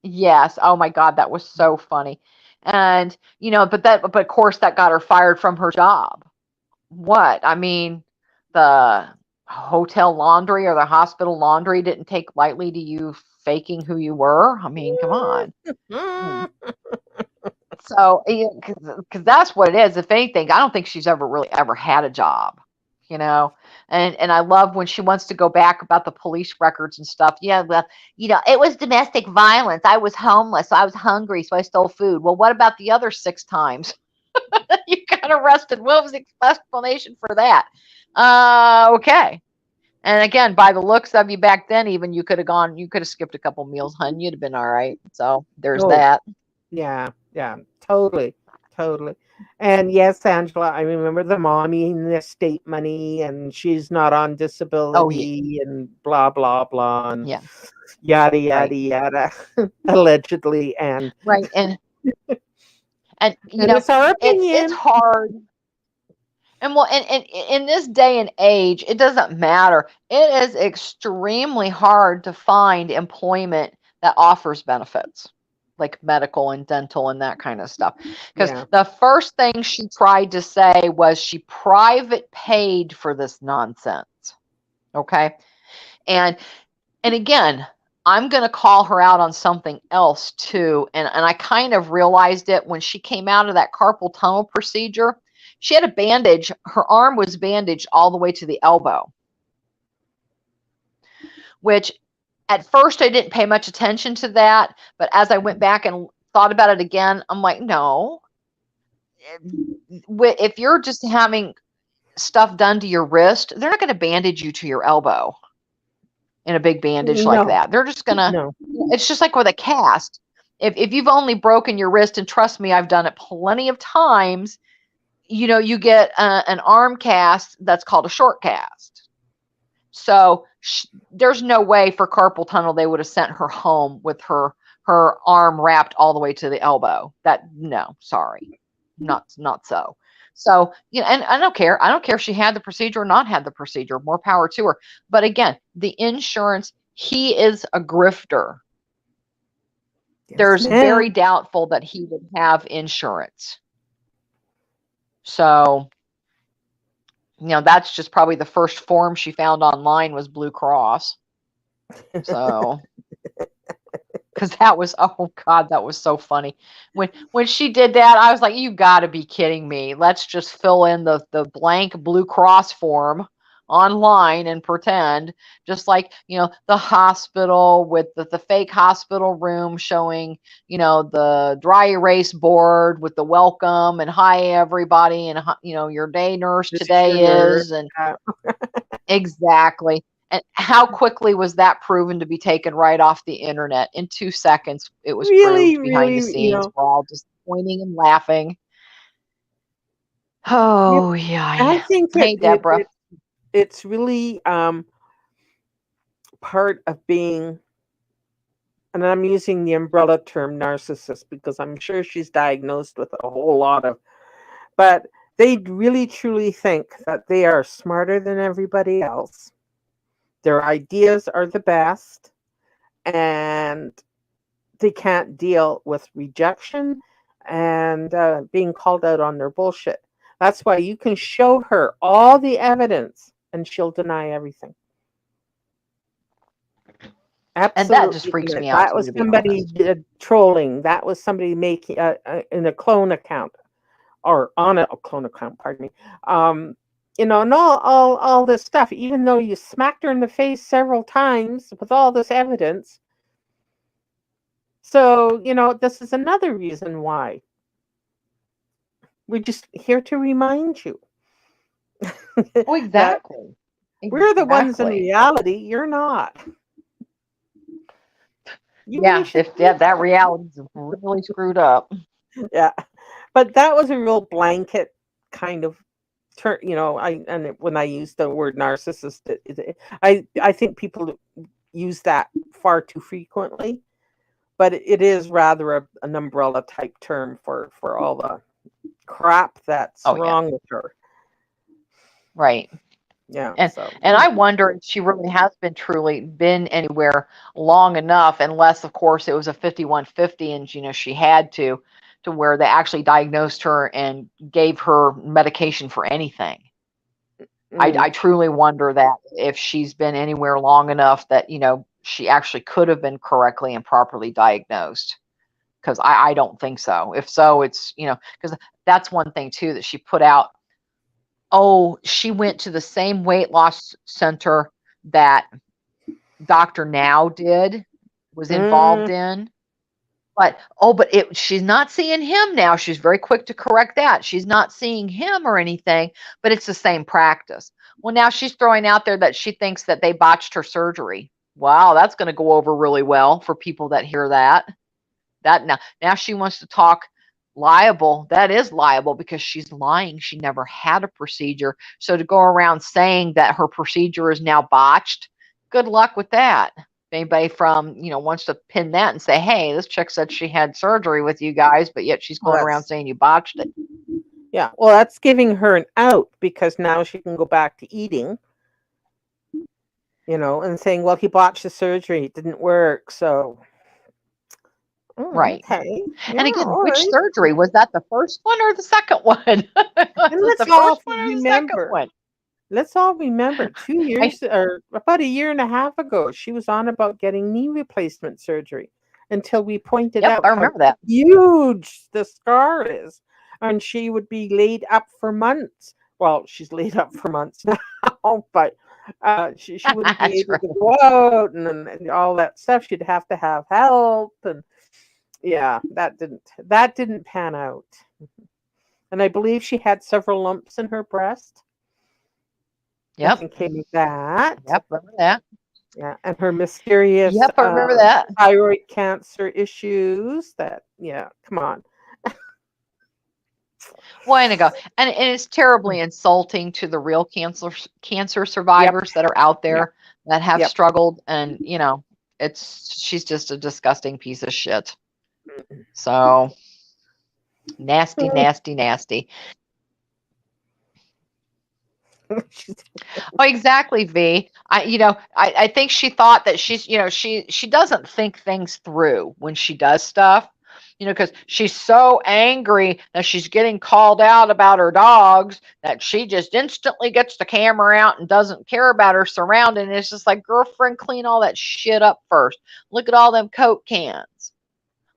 B: yes, oh my God, that was so funny. And but of course that got her fired from her job. What? I mean, the hotel laundry or the hospital laundry didn't take lightly to you faking who you were. I mean, come on. Hmm. So, because that's what it is. If anything, I don't think she's ever really ever had a job, you know. And I love when she wants to go back about the police records and stuff. Yeah, well, it was domestic violence. I was homeless, so I was hungry, so I stole food. Well, what about the other 6 times you got arrested? What was the explanation for that? Okay. And again, by the looks of you back then, even you could have skipped a couple meals, hun. You'd have been all right. So there's
A: Oh,
B: that.
A: yeah, yeah, totally, totally. And yes, Angela, I remember the mommy and the estate money, and she's not on
B: Oh yeah,
A: disability, and blah, blah, blah, and
B: yeah,
A: yada,
B: right.
A: yada, yada, allegedly. And
B: Right, and
A: and it's our
B: it's
A: opinion.
B: hard. And well, and in this day and age, it doesn't matter. It is extremely hard to find employment that offers benefits, like medical and dental and that kind of stuff. Because
A: Yeah.
B: the first thing she tried to say was she private paid for this nonsense. Okay. And again, I'm going to call her out on something else too. And I kind of realized it when she came out of that carpal tunnel procedure. She had a bandage. Her arm was bandaged all the way to the elbow, which at first I didn't pay much attention to that. But as I went back and thought about it again, I'm like, no, if you're just having stuff done to your wrist, they're not going to bandage you to your elbow in a big bandage like
A: No.
B: that. They're just going to,
A: No.
B: it's just like with a cast. If you've only broken your wrist, and trust me, I've done it plenty of times, you get an arm cast that's called a short cast. So there's no way for carpal tunnel they would have sent her home with her arm wrapped all the way to the elbow. No, sorry, not so. So and I don't care. I don't care if she had the procedure or not had the procedure. More power to her. But again, the insurance. He is a grifter.
A: Yes,
B: There's
A: ma'am.
B: very doubtful that he would have insurance. So, that's just probably the first form she found online was Blue Cross. So, because that was, oh God, that was so funny. When she did that, I was like, you got to be kidding me. Let's just fill in the blank Blue Cross form online and pretend, just like the hospital with the fake hospital room showing the dry erase board with the welcome and hi everybody and your day nurse
A: This is
B: today
A: your nurse.
B: is, and exactly. And how quickly was that proven to be taken right off the internet? In 2 seconds it was
A: Really,
B: proved behind the
A: really,
B: scenes. We're all just pointing and laughing. Oh
A: I
B: yeah.
A: think
B: Hey Deborah.
A: it's really part of being, and I'm using the umbrella term narcissist because I'm sure she's diagnosed with a whole lot of, but they really truly think that they are smarter than everybody else. Their ideas are the best, and they can't deal with rejection and being called out on their bullshit. That's why you can show her all the evidence and she'll deny everything.
B: And that just
A: Absolutely.
B: freaks me out
A: That
B: too,
A: was
B: to be
A: somebody
B: honest.
A: trolling. That was somebody making in a clone account or on a clone account, pardon me. And all this stuff, even though you smacked her in the face several times with all this evidence. So, this is another reason why we're just here to remind you
B: Oh,
A: that
B: exactly.
A: we're the ones in
B: Exactly.
A: reality. You're not. You really
B: Yeah,
A: should.
B: if that reality's really screwed up.
A: Yeah, but that was a real blanket kind of term. When I use the word narcissist, I think people use that far too frequently. But it is rather an umbrella type term for all the crap that's
B: Oh yeah.
A: wrong with her.
B: Right.
A: Yeah.
B: And
A: So
B: I wonder if she really has truly been anywhere long enough, unless of course it was a 5150 and she had to where they actually diagnosed her and gave her medication for anything. I truly wonder that if she's been anywhere long enough that she actually could have been correctly and properly diagnosed, because I don't think so. If so, it's because that's one thing too that she put out. Oh, she went to the same weight loss center that Dr. Now was involved in. But she's not seeing him now. She's very quick to correct that. She's not seeing him or anything, but it's the same practice. Well, now she's throwing out there that she thinks that they botched her surgery. Wow, that's going to go over really well for people that hear that. That now she wants to talk liable. That is liable because she's lying. She never had a procedure. So to go around saying that her procedure is now botched, good luck with that. If anybody from wants to pin that and say, hey, this chick said she had surgery with you guys, but yet she's going around
A: that's
B: saying you botched it.
A: Yeah. Well, that's giving her an out because now she can go back to eating, and saying, well, he botched the surgery. It didn't work. So,
B: Right.
A: okay. Yeah.
B: And again,
A: All
B: which
A: right.
B: surgery? Was that the first one or the second one? Was
A: And
B: it
A: let's
B: the
A: all
B: first one or the second
A: remember.
B: one?
A: Let's all remember two
B: I
A: years or about a year and a half ago, she was on about getting knee replacement surgery until we pointed
B: Yep,
A: out
B: I
A: how
B: remember that.
A: huge the scar is. And she would be laid up for months. Well, she's laid up for months now, but she wouldn't be able
B: True.
A: to go out and all that stuff. She'd have to have help. And yeah, that didn't pan out. And I believe she had several lumps in her breast.
B: Yep.
A: Nothing came of that.
B: Yep, remember that.
A: Yeah, and her mysterious
B: Yep, I remember that.
A: thyroid cancer issues. Yeah, come on.
B: While ago. And it's terribly insulting to the real cancer
A: Yep,
B: survivors that are out
A: yep,
B: there that have
A: yep.
B: struggled, and she's just a disgusting piece of shit. So nasty, nasty, nasty. Oh, exactly, V. I think she thought that she doesn't think things through when she does stuff, because she's so angry that she's getting called out about her dogs that she just instantly gets the camera out and doesn't care about her surrounding. It's just like, girlfriend, clean all that shit up first. Look at all them Coke cans.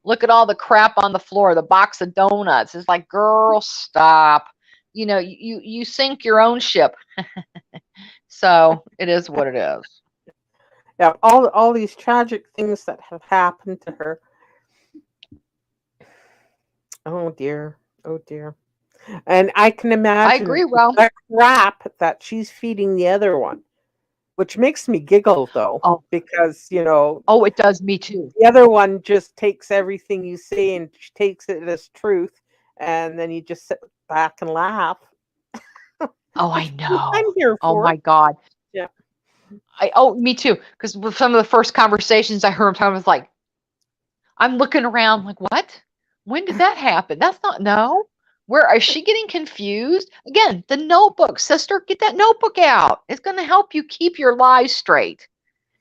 B: Look at all the crap on the floor, the box of donuts. It's like, girl, stop. You sink your own ship. So it is what it is.
A: Yeah, all these tragic things that have happened to her. Oh dear, oh dear. And I can
B: I
A: imagine
B: agree, Ro.
A: the crap that she's feeding the other one, which makes me giggle though,
B: Oh,
A: because
B: oh, it does me too.
A: the other one just takes everything you say and she takes it as truth, and then you just sit back and laugh,
B: Oh, I
A: which I'm
B: know.
A: here
B: Oh
A: for.
B: my God.
A: Yeah.
B: Me too. Because with some of the first conversations I heard him talking, I was like, I'm looking around like, what? When did that happen? That's not, no. Where is she getting confused? Again, the notebook, sister, get that notebook out. It's going to help you keep your lies straight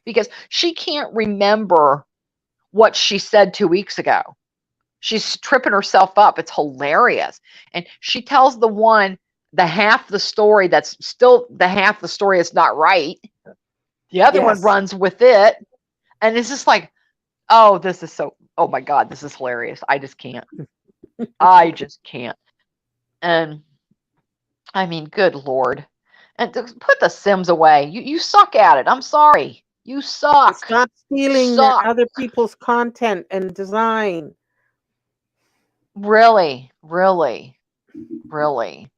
B: because she can't remember what she said 2 weeks ago. She's tripping herself up. It's hilarious. And she tells the half the story that's still the half the story is not right. The other one
A: Yes.
B: runs with it. And it's just like, oh, oh my God, this is hilarious. I just can't. I just can't. And I mean, good Lord. And put the Sims away. You suck at it. I'm sorry. You
A: And
B: suck.
A: stop
B: You
A: stealing
B: suck.
A: other people's content and design.
B: Really, really, really,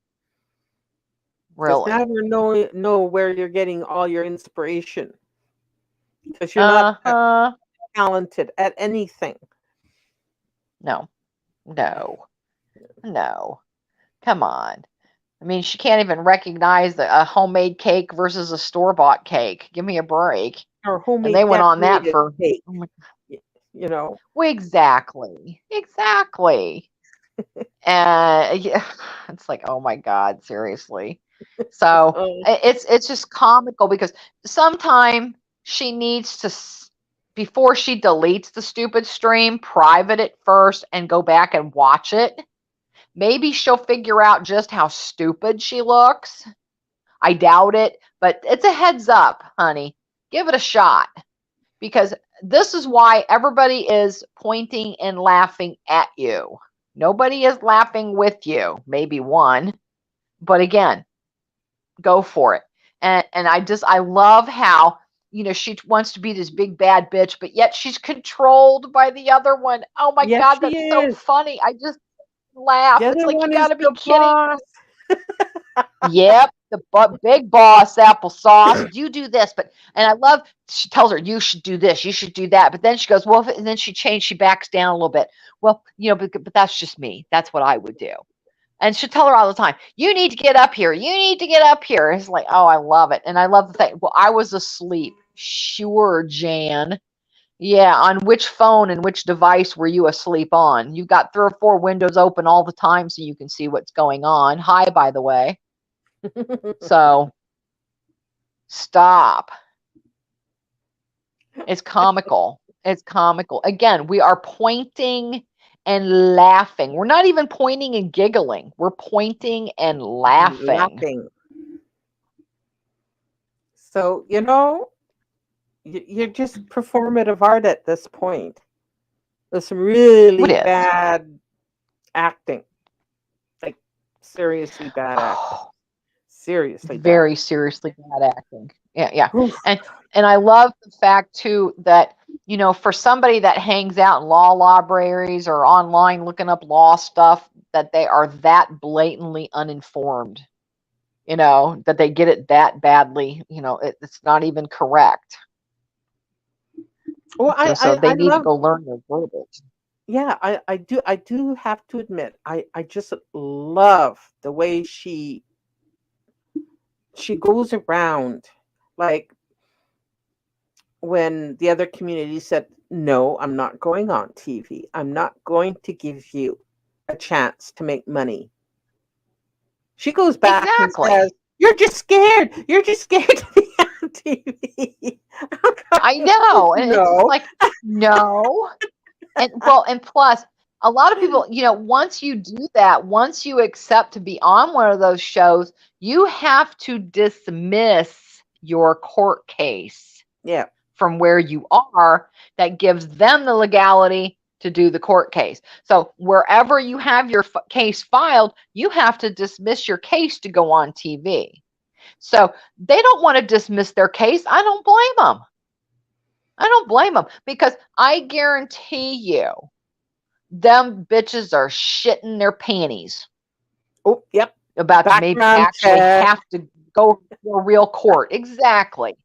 A: Because now
B: really.
A: you know where you're getting all your inspiration. Because you're not that
B: Uh-huh.
A: talented at anything.
B: No, no, no. Come on. I mean, she can't even recognize a homemade cake versus a store-bought cake. Give me a break.
A: Or
B: And they
A: homemade
B: went on that
A: decorated
B: for,
A: cake.
B: oh my,
A: y- You know.
B: well, exactly, exactly. Yeah, it's like, oh my God, seriously. So
A: Oh,
B: it's just comical because sometime she needs to, before she deletes the stupid stream, private it first and go back and watch it. Maybe she'll figure out just how stupid she looks. I doubt it, but it's a heads up, honey. Give it a shot because this is why everybody is pointing and laughing at you. Nobody is laughing with you, maybe one, but again, go for it. And I love how she wants to be this big bad bitch, but yet she's controlled by the other one. Oh my
A: yes,
B: God,
A: she
B: that's so
A: is.
B: funny. I just
A: The
B: laugh. It's
A: other
B: like, you
A: one
B: got
A: is
B: to be
A: the
B: kidding
A: boss.
B: me. Yep, the big boss applesauce. You do this, and I love. She tells her you should do this, you should do that, but then she goes, well, and then she backs down a little bit. Well, but that's just me. That's what I would do. And she'll tell her all the time, you need to get up here. You need to get up here. It's like, oh, I love it. And I love the thing. Well, I was asleep. Sure, Jan. Yeah, on which phone and which device were you asleep on? You've got 3 or 4 windows open all the time so you can see what's going on. Hi, by the way. So stop. It's comical. It's comical. Again, we are pointing and laughing. We're not even pointing and giggling. We're pointing and laughing.
A: Laughing. So, you know, you're just performative art at this point. There's some
B: It
A: really
B: is.
A: bad acting, like seriously bad acting,
B: Oh,
A: seriously bad.
B: very seriously bad acting. Yeah, yeah.
A: Oof.
B: And and I love the fact too that, for somebody that hangs out in law libraries or online looking up law stuff, that they are that blatantly uninformed. That they get it that badly. It's not even correct.
A: Well,
B: So they
A: I
B: need to
A: love.
B: go learn their verbiage.
A: Yeah, I do have to admit, I just love the way she goes around, like when the other community said, "No, I'm not going on TV. I'm not going to give you a chance to make money." She goes back and
B: Exactly.
A: says, "You're just scared. You're just scared to be on TV."
B: I know. And it's just
A: No.
B: like, no. And well, and plus, a lot of people, once you do that, once you accept to be on one of those shows, you have to dismiss your court case
A: Yeah.
B: from where you are. That gives them the legality to do the court case. So wherever you have your case filed, you have to dismiss your case to go on TV. So they don't want to dismiss their case. I don't blame them. I don't blame them, because I guarantee you, them bitches are shitting their panties
A: Oh, yep.
B: about to maybe
A: Background
B: actually
A: check.
B: have to go to a real court. Exactly.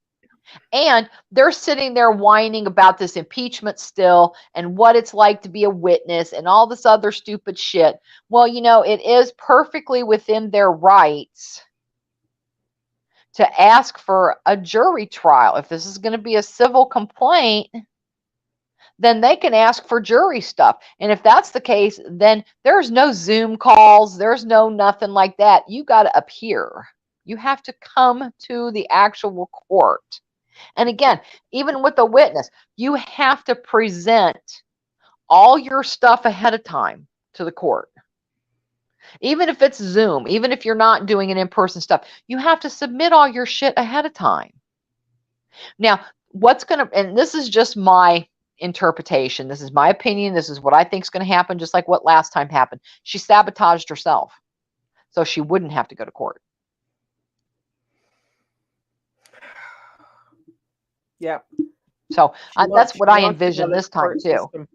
B: And they're sitting there whining about this impeachment still and what it's like to be a witness and all this other stupid shit. Well, it is perfectly within their rights to ask for a jury trial. If this is going to be a civil complaint, then they can ask for jury stuff. And if that's the case, then there's no Zoom calls, there's no nothing like that. You got to appear. You have to come to the actual court. And again, even with a witness, you have to present all your stuff ahead of time to the court. Even if it's Zoom, even if you're not doing an in-person stuff, you have to submit all your shit ahead of time. Now, and this is just my interpretation. This is my opinion. This is what I think is going to happen, just like what last time happened. She sabotaged herself so she wouldn't have to go to court.
A: Yep.
B: So that's what I
A: Wants to
B: envision
A: run a
B: this time
A: court
B: too.
A: system.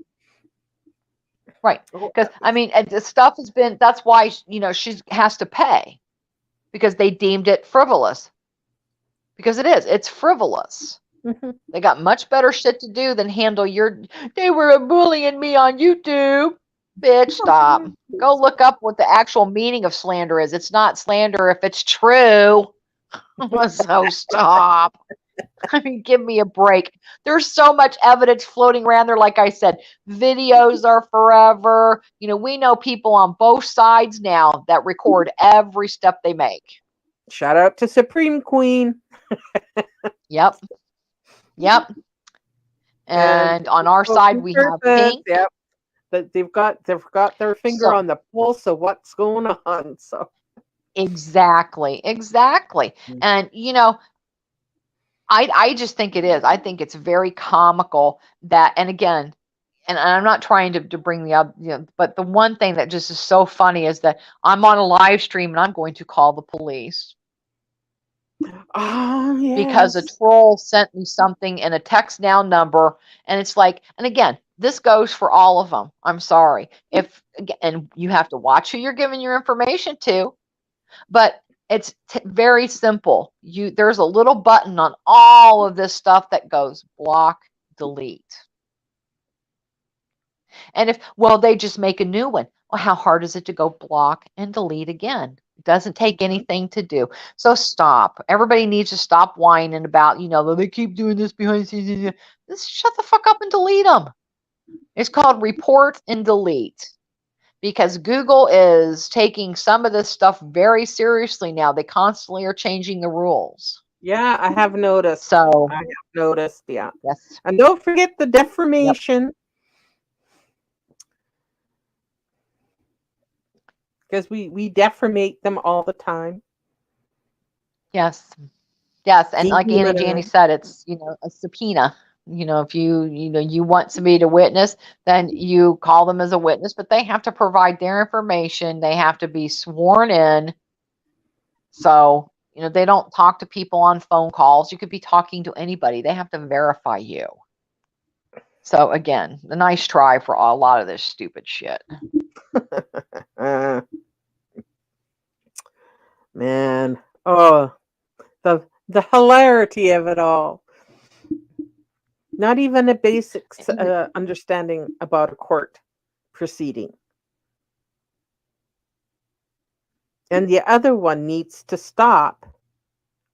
B: Right.
A: Oh,
B: Because, I mean, the stuff has been, that's why, she has to pay, because they deemed it frivolous. Because it's frivolous.
A: mhm.
B: They got much better shit to do than handle they were bullying me on YouTube. Bitch, stop. Go look up what the actual meaning of slander is. It's not slander if it's true. So stop. I mean, give me a break. There's so much evidence floating around there. Like I said, videos are forever. We know people on both sides now that record every step they make.
A: Shout out to Supreme Queen.
B: Yep. Yep.
A: And
B: And on our side, we have
A: purpose.
B: Pink.
A: Yep. But they've got their finger
B: So
A: on the pulse of what's going on. So
B: exactly. And I just think it is. I think it's very comical that, and again, and I'm not trying to bring the up, but the one thing that just is so funny is that I'm on a live stream and I'm going to call the police
A: oh
B: because a
A: yes.
B: troll sent me something in a text now number, and it's like, and again, this goes for all of them. I'm sorry and you have to watch who you're giving your information to, but it's very simple. There's a little button on all of this stuff that goes block, delete. And they just make a new one. Well, how hard is it to go block and delete again? It doesn't take anything to do. So stop. Everybody needs to stop whining about, they keep doing this behind the scenes. Just shut the fuck up and delete them. It's called report and delete, because Google is taking some of this stuff very seriously now. They constantly are changing the rules.
A: Yeah, I have noticed.
B: So,
A: I have noticed, yeah.
B: yes.
A: And don't forget the
B: Yep.
A: defamation, because we defamate them all the time.
B: Yes. Yes. And like Annie Janney
A: Demonize.
B: said, it's, a subpoena. If you want somebody to witness, then you call them as a witness, but they have to provide their information. They have to be sworn in. So, they don't talk to people on phone calls. You could be talking to anybody. They have to verify you. So again, a nice try for a lot of this stupid shit.
A: Uh, man, oh, the hilarity of it all. Not even a basic understanding about a court proceeding. And the other one needs to stop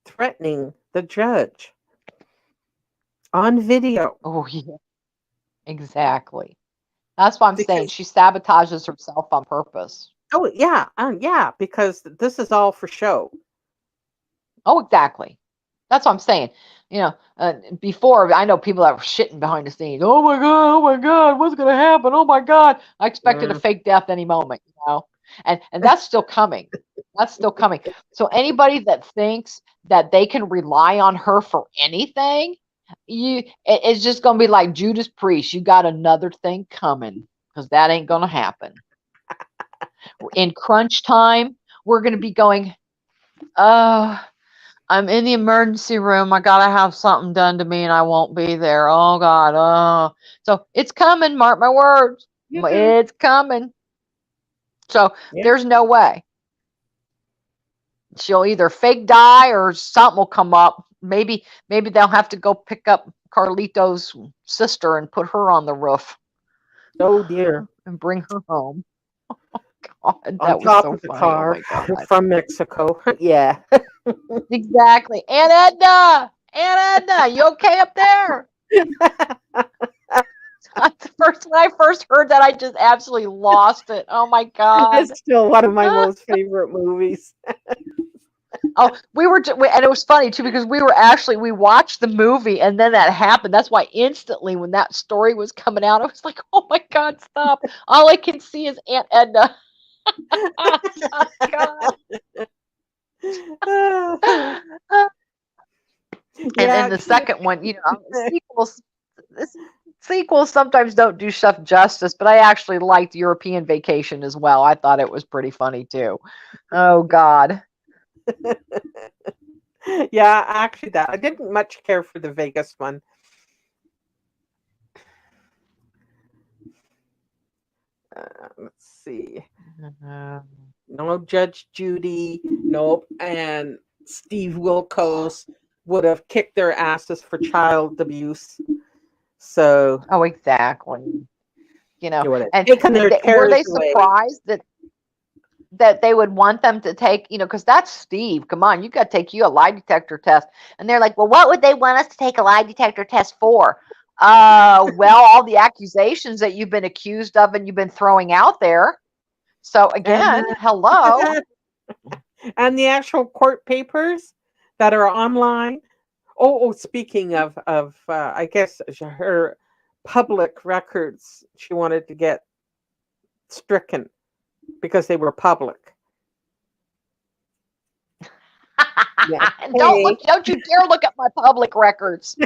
A: threatening the judge on video.
B: Oh, yeah, exactly. That's what I'm saying.
A: Because
B: She sabotages herself on purpose.
A: oh yeah, because this is all for show.
B: Oh, exactly. That's what I'm saying. Before, I know people that were shitting behind the scenes. Oh my God, what's gonna happen? Oh my God, I expected a
A: Mm.
B: fake death any moment. And that's still coming. That's still coming. So anybody that thinks that they can rely on her for anything, it's just gonna be like Judas Priest. You got another thing coming, because that ain't gonna happen. In crunch time, we're gonna be going, oh, I'm in the emergency room. I gotta have something done to me and I won't be there. Oh God. Oh. So it's coming, mark my words.
A: Mhm.
B: It's coming. So
A: Yeah.
B: there's no way. She'll either fake die or something will come up. Maybe they'll have to go pick up Carlito's sister and put her on the roof
A: Oh dear.
B: and bring her home. God,
A: On
B: that was
A: top
B: so
A: of the
B: funny. Oh
A: car
B: my God.
A: from Mexico. Yeah.
B: Exactly. Aunt Edna. Aunt Edna, you okay up there? When I first heard that, I just absolutely lost it. Oh my God.
A: It's still one of my most favorite movies.
B: Oh, and it was funny too, because we watched the movie and then that happened. That's why instantly when that story was coming out, I was like, oh my God, stop. All I can see is Aunt Edna. Oh God. And
A: Yeah,
B: then the second one, sequels, sequels sometimes don't do stuff justice, but I actually liked European Vacation as well. I thought it was pretty funny too. Oh God.
A: yeah, actually, that I didn't much care for the Vegas one. Let's see. No Judge Judy. Nope. And Steve Wilkos would have kicked their asses for child abuse. So
B: Oh, exactly.
A: they would have
B: And
A: taken their
B: were
A: chairs
B: they
A: away.
B: surprised that they would want them to take, because that's Steve. Come on, you got to take you a lie detector test. And they're like, well, what would they want us to take a lie detector test for? Well, all the accusations that you've been accused of and you've been throwing out there. So
A: And
B: again, hello.
A: and the actual court papers that are online. Oh, speaking of, I guess her public records, she wanted to get stricken because they were public. Yeah.
B: And
A: Hey.
B: don't you dare look at my public records.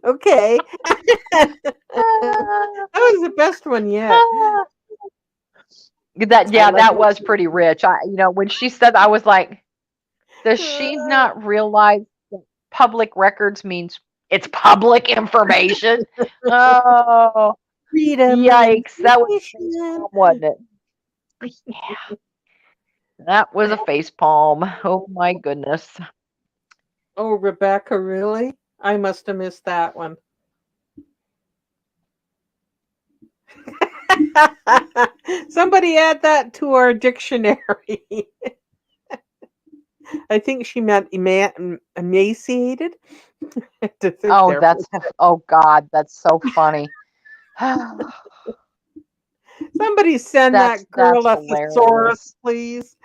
A: Okay. That was the best one yet. I love
B: That was
A: it.
B: pretty rich. When she said, I was like, does she not realize that public records means it's public information? Oh,
A: Freedom of
B: yikes. That was a face
A: information.
B: palm, wasn't it? Yeah, that was a face palm. Oh my goodness.
A: Oh, Rebecca, really? I must have missed that one. Somebody add that to our dictionary. I think she meant emaciated. To think
B: Oh,
A: there for a
B: oh God, that's so funny.
A: somebody send that girl
B: That's
A: a thesaurus,
B: hilarious.
A: please.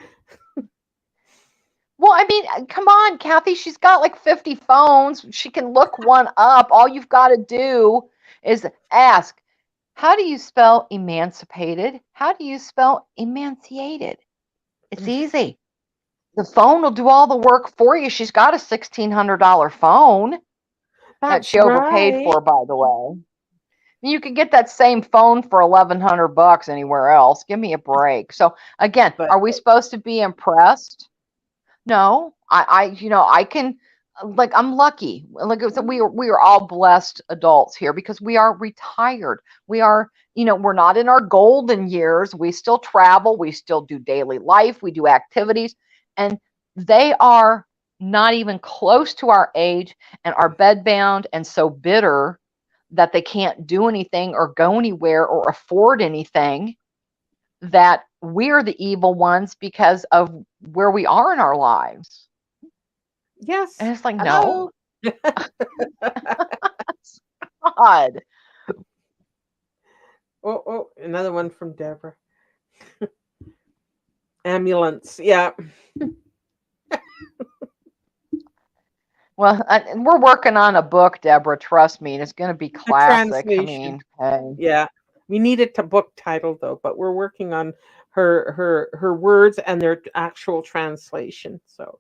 B: Well, I mean, come on, Kathy. She's got like 50 phones. She can look one up. All you've got to do is ask, how do you spell emancipated? How do you spell emaciated? It's easy. The phone will do all the work for you. She's got a $1,600 phone that
A: That's
B: she overpaid
A: right.
B: for, by the way. You could get that same phone for $1,100 anywhere else. Give me a break. So again,
A: But
B: are we supposed to be impressed? No, I can, like, I'm lucky. Like I said, we are all blessed adults here because we are retired. We are, we're not in our golden years. We still travel. We still do daily life. We do activities, and they are not even close to our age and are bedbound and so bitter that they can't do anything or go anywhere or afford anything, that we're the evil ones because of where we are in our lives. And
A: yes.
B: it's like, no,
A: Hello.
B: God.
A: Oh, another one from Deborah. Ambulance. Yeah.
B: Well, and we're working on a book, Deborah. Trust me, and it's going to be
A: A
B: classic. I
A: translation.
B: mean, hey.
A: Yeah. We need it to book title though, but we're working on her words and their actual translation. So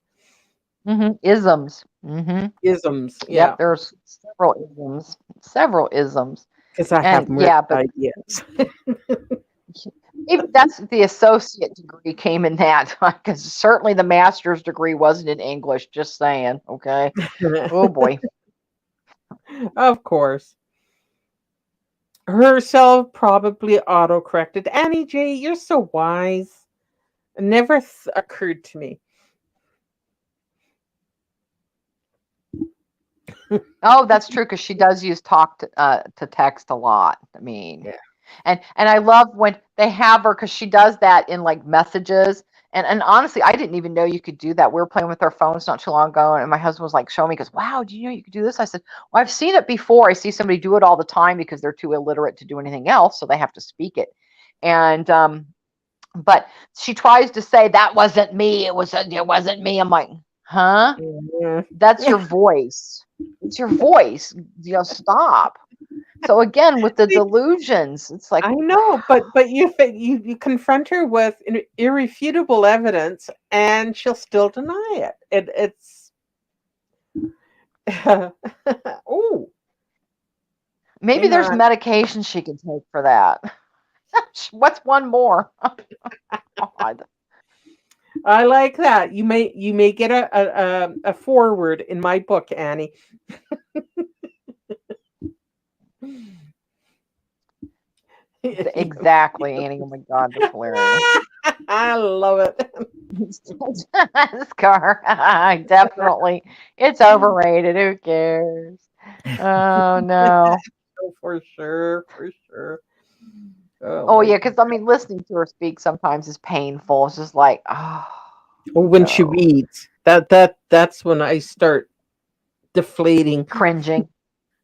B: Isms. Hmm.
A: isms.
B: Yep,
A: Yeah.
B: there's several isms. Several isms.
A: Because I have
B: And
A: more
B: yeah, but
A: ideas.
B: even that's the associate degree came in that, because certainly the master's degree wasn't in English. Just saying. Okay. Oh boy.
A: Of course. Herself probably auto-corrected. Annie J, you're so wise. It never occurred to me.
B: Oh, that's true, because she does use talk to text a lot. I mean,
A: Yeah.
B: and I love when they have her, because she does that in like messages. And honestly, I didn't even know you could do that. We were playing with our phones not too long ago, and my husband was like showing me, goes, "Wow, do you know you could do this?" I said, "Well, I've seen it before. I see somebody do it all the time because they're too illiterate to do anything else, so they have to speak it." And but she tries to say that wasn't me. It wasn't me. I'm like, huh?
A: Mhm.
B: That's your voice. It's your voice. Stop. So again, with the delusions, it's like,
A: I know, but you confront her with irrefutable evidence, and she'll still deny it. It's oh,
B: maybe
A: hang
B: there's
A: on.
B: medication she can take for that. What's one more? God.
A: I like that. You may get a forward in my book, Annie.
B: Exactly, Annie. Oh my God, that's hilarious.
A: I love it.
B: Scar, definitely. It's overrated. Who cares? Oh no.
A: Oh, for sure, for sure. Oh
B: Oh
A: my
B: yeah, because I mean, listening to her speak sometimes is painful. It's just like, oh
A: Well, when she
B: no,
A: reads, that's when I start deflating.
B: cringing.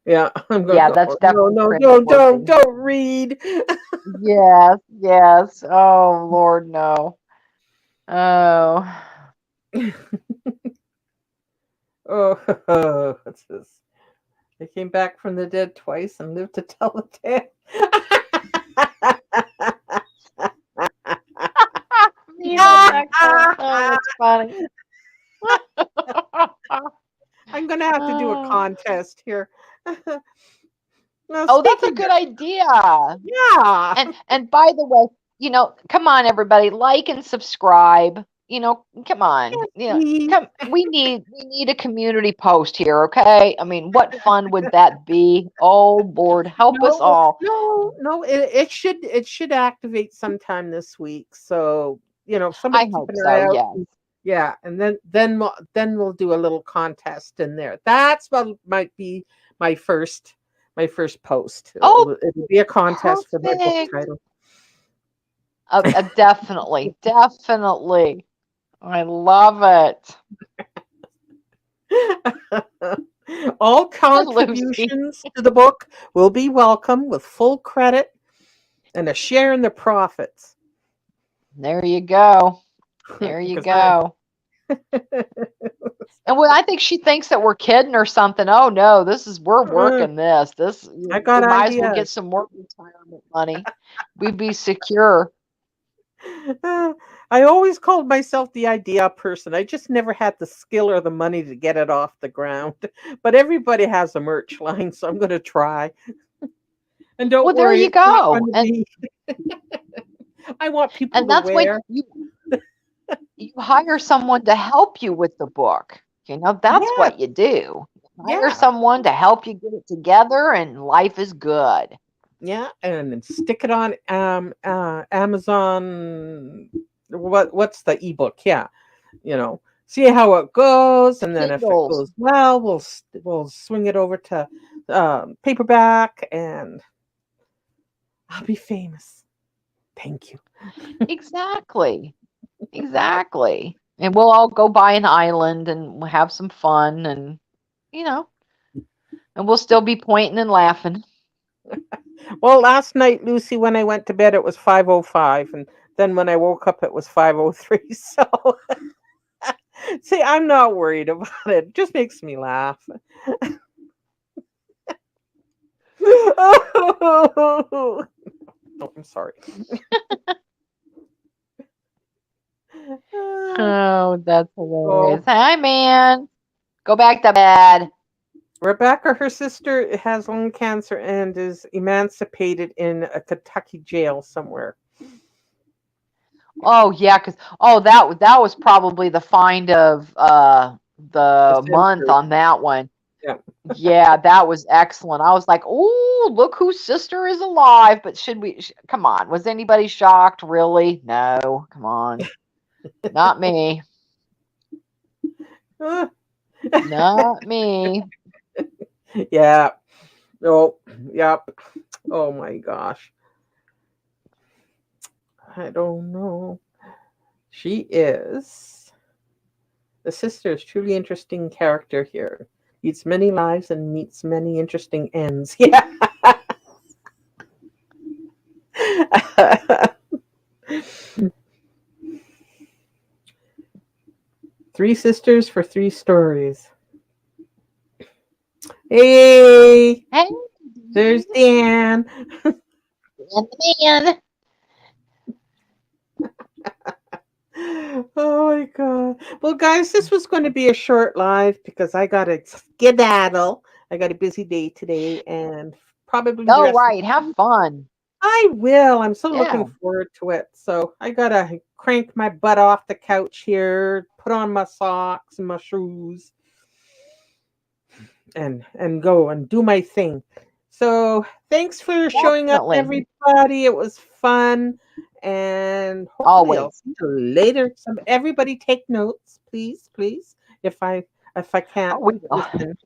A: Yeah, I'm going.
B: Yeah, that's
A: Oh, no,
B: definitely
A: no,
B: cringe
A: don't
B: worthy.
A: read.
B: Yes, yes. Oh Lord, no. Oh,
A: Oh, what's this? I came back from the dead twice and lived to tell the tale.
B: me, that's excellent. Oh, that's funny.
A: I'm gonna have to do a
B: Oh.
A: contest here. Now,
B: Oh, that's a
A: speaking
B: good
A: of,
B: idea.
A: yeah,
B: And by the way, come on, everybody, like and subscribe. Come on.
A: please.
B: Come. We need a community post here, okay? I mean, what fun would that be? Oh Lord, help us
A: No,
B: all.
A: no. It should activate sometime this week. So somebody
B: I
A: keep
B: hope
A: an eye
B: so.
A: out.
B: Yes.
A: Yeah, and then we'll do a little contest in there. That's what might be my first my first post.
B: Oh,
A: It'll be a contest for my book
B: perfect.
A: title.
B: Definitely, definitely. I love it.
A: All
B: Lucy.
A: contributions to the book will be welcome with full credit and a share in the profits.
B: There you go. There you
A: Because I,
B: go. And when I think she thinks that we're kidding or something, oh no, we're
A: uh,
B: working this.
A: I
B: We
A: got
B: might as well get
A: ideas.
B: some more retirement money. We'd be secure.
A: Uh, I always called myself the idea person. I just never had the skill or the money to get it off the ground. But everybody has a merch line, so I'm going to try. And don't
B: Well, there
A: worry,
B: you
A: it's not going
B: go.
A: to be. I want people
B: And
A: to
B: that's when
A: wear.
B: you hire someone to help you with the book. That's
A: Yeah,
B: what you do. Hire
A: yeah,
B: someone to help you get it together, and life is good.
A: yeah, and then stick it on Amazon. What's the ebook? Yeah, see how it goes, and then if it
B: Kindles.
A: goes well, we'll swing it over to paperback, and I'll be famous. Thank you.
B: Exactly. Exactly. And we'll all go buy an island and we'll have some fun you know, and we'll still be pointing and laughing.
A: Well, last night, Lucy, when I went to bed, it was 5:05, and then when I woke up, it was 5:03. So, see, I'm not worried about it. It just makes me laugh. Oh, I'm sorry.
B: Oh, that's hilarious.
A: Oh,
B: Hi, man. Go back to bed.
A: Rebecca, her sister, has lung cancer and is emancipated in a Kentucky jail somewhere.
B: Oh, yeah, because that was probably the find of
A: The
B: the month
A: century.
B: on that one.
A: Yeah.
B: Yeah, that was excellent. I was like, "Oh, look whose sister is alive." But come on, was anybody shocked? Really? No, come on. Not me. Not me.
A: Yeah. Oh, yep. Oh my gosh. I don't know. She is. The sister is truly interesting character here. Meets many lives and meets many interesting ends. Yeah. Three sisters for three stories. Hey,
B: Hey,
A: there's Dan.
B: and the man.
A: Oh my god. Well, guys, this was going to be a short live because I got to skedaddle. I got a busy day today and probably the
B: Oh,
A: rest of
B: right. Have fun.
A: I will. I'm so looking
B: Yeah.
A: forward to it. So I gotta crank my butt off the couch here, put on my socks and my shoes, and go and do my thing. So thanks for showing up,
B: Definitely.
A: everybody. It was fun, and hopefully I'll
B: Always.
A: see you later. Some everybody take notes, please, please. If I if I
B: Oh,
A: can't
B: we will.
A: listen.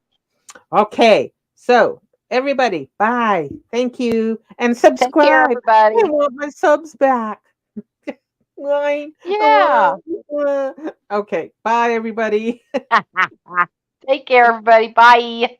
A: Okay. So everybody, bye. Thank you, and
B: Take care,
A: subscribe. I
B: everybody.
A: want my subs back. Line.
B: Yeah.
A: Okay. Bye, everybody.
B: Take care, everybody. Bye.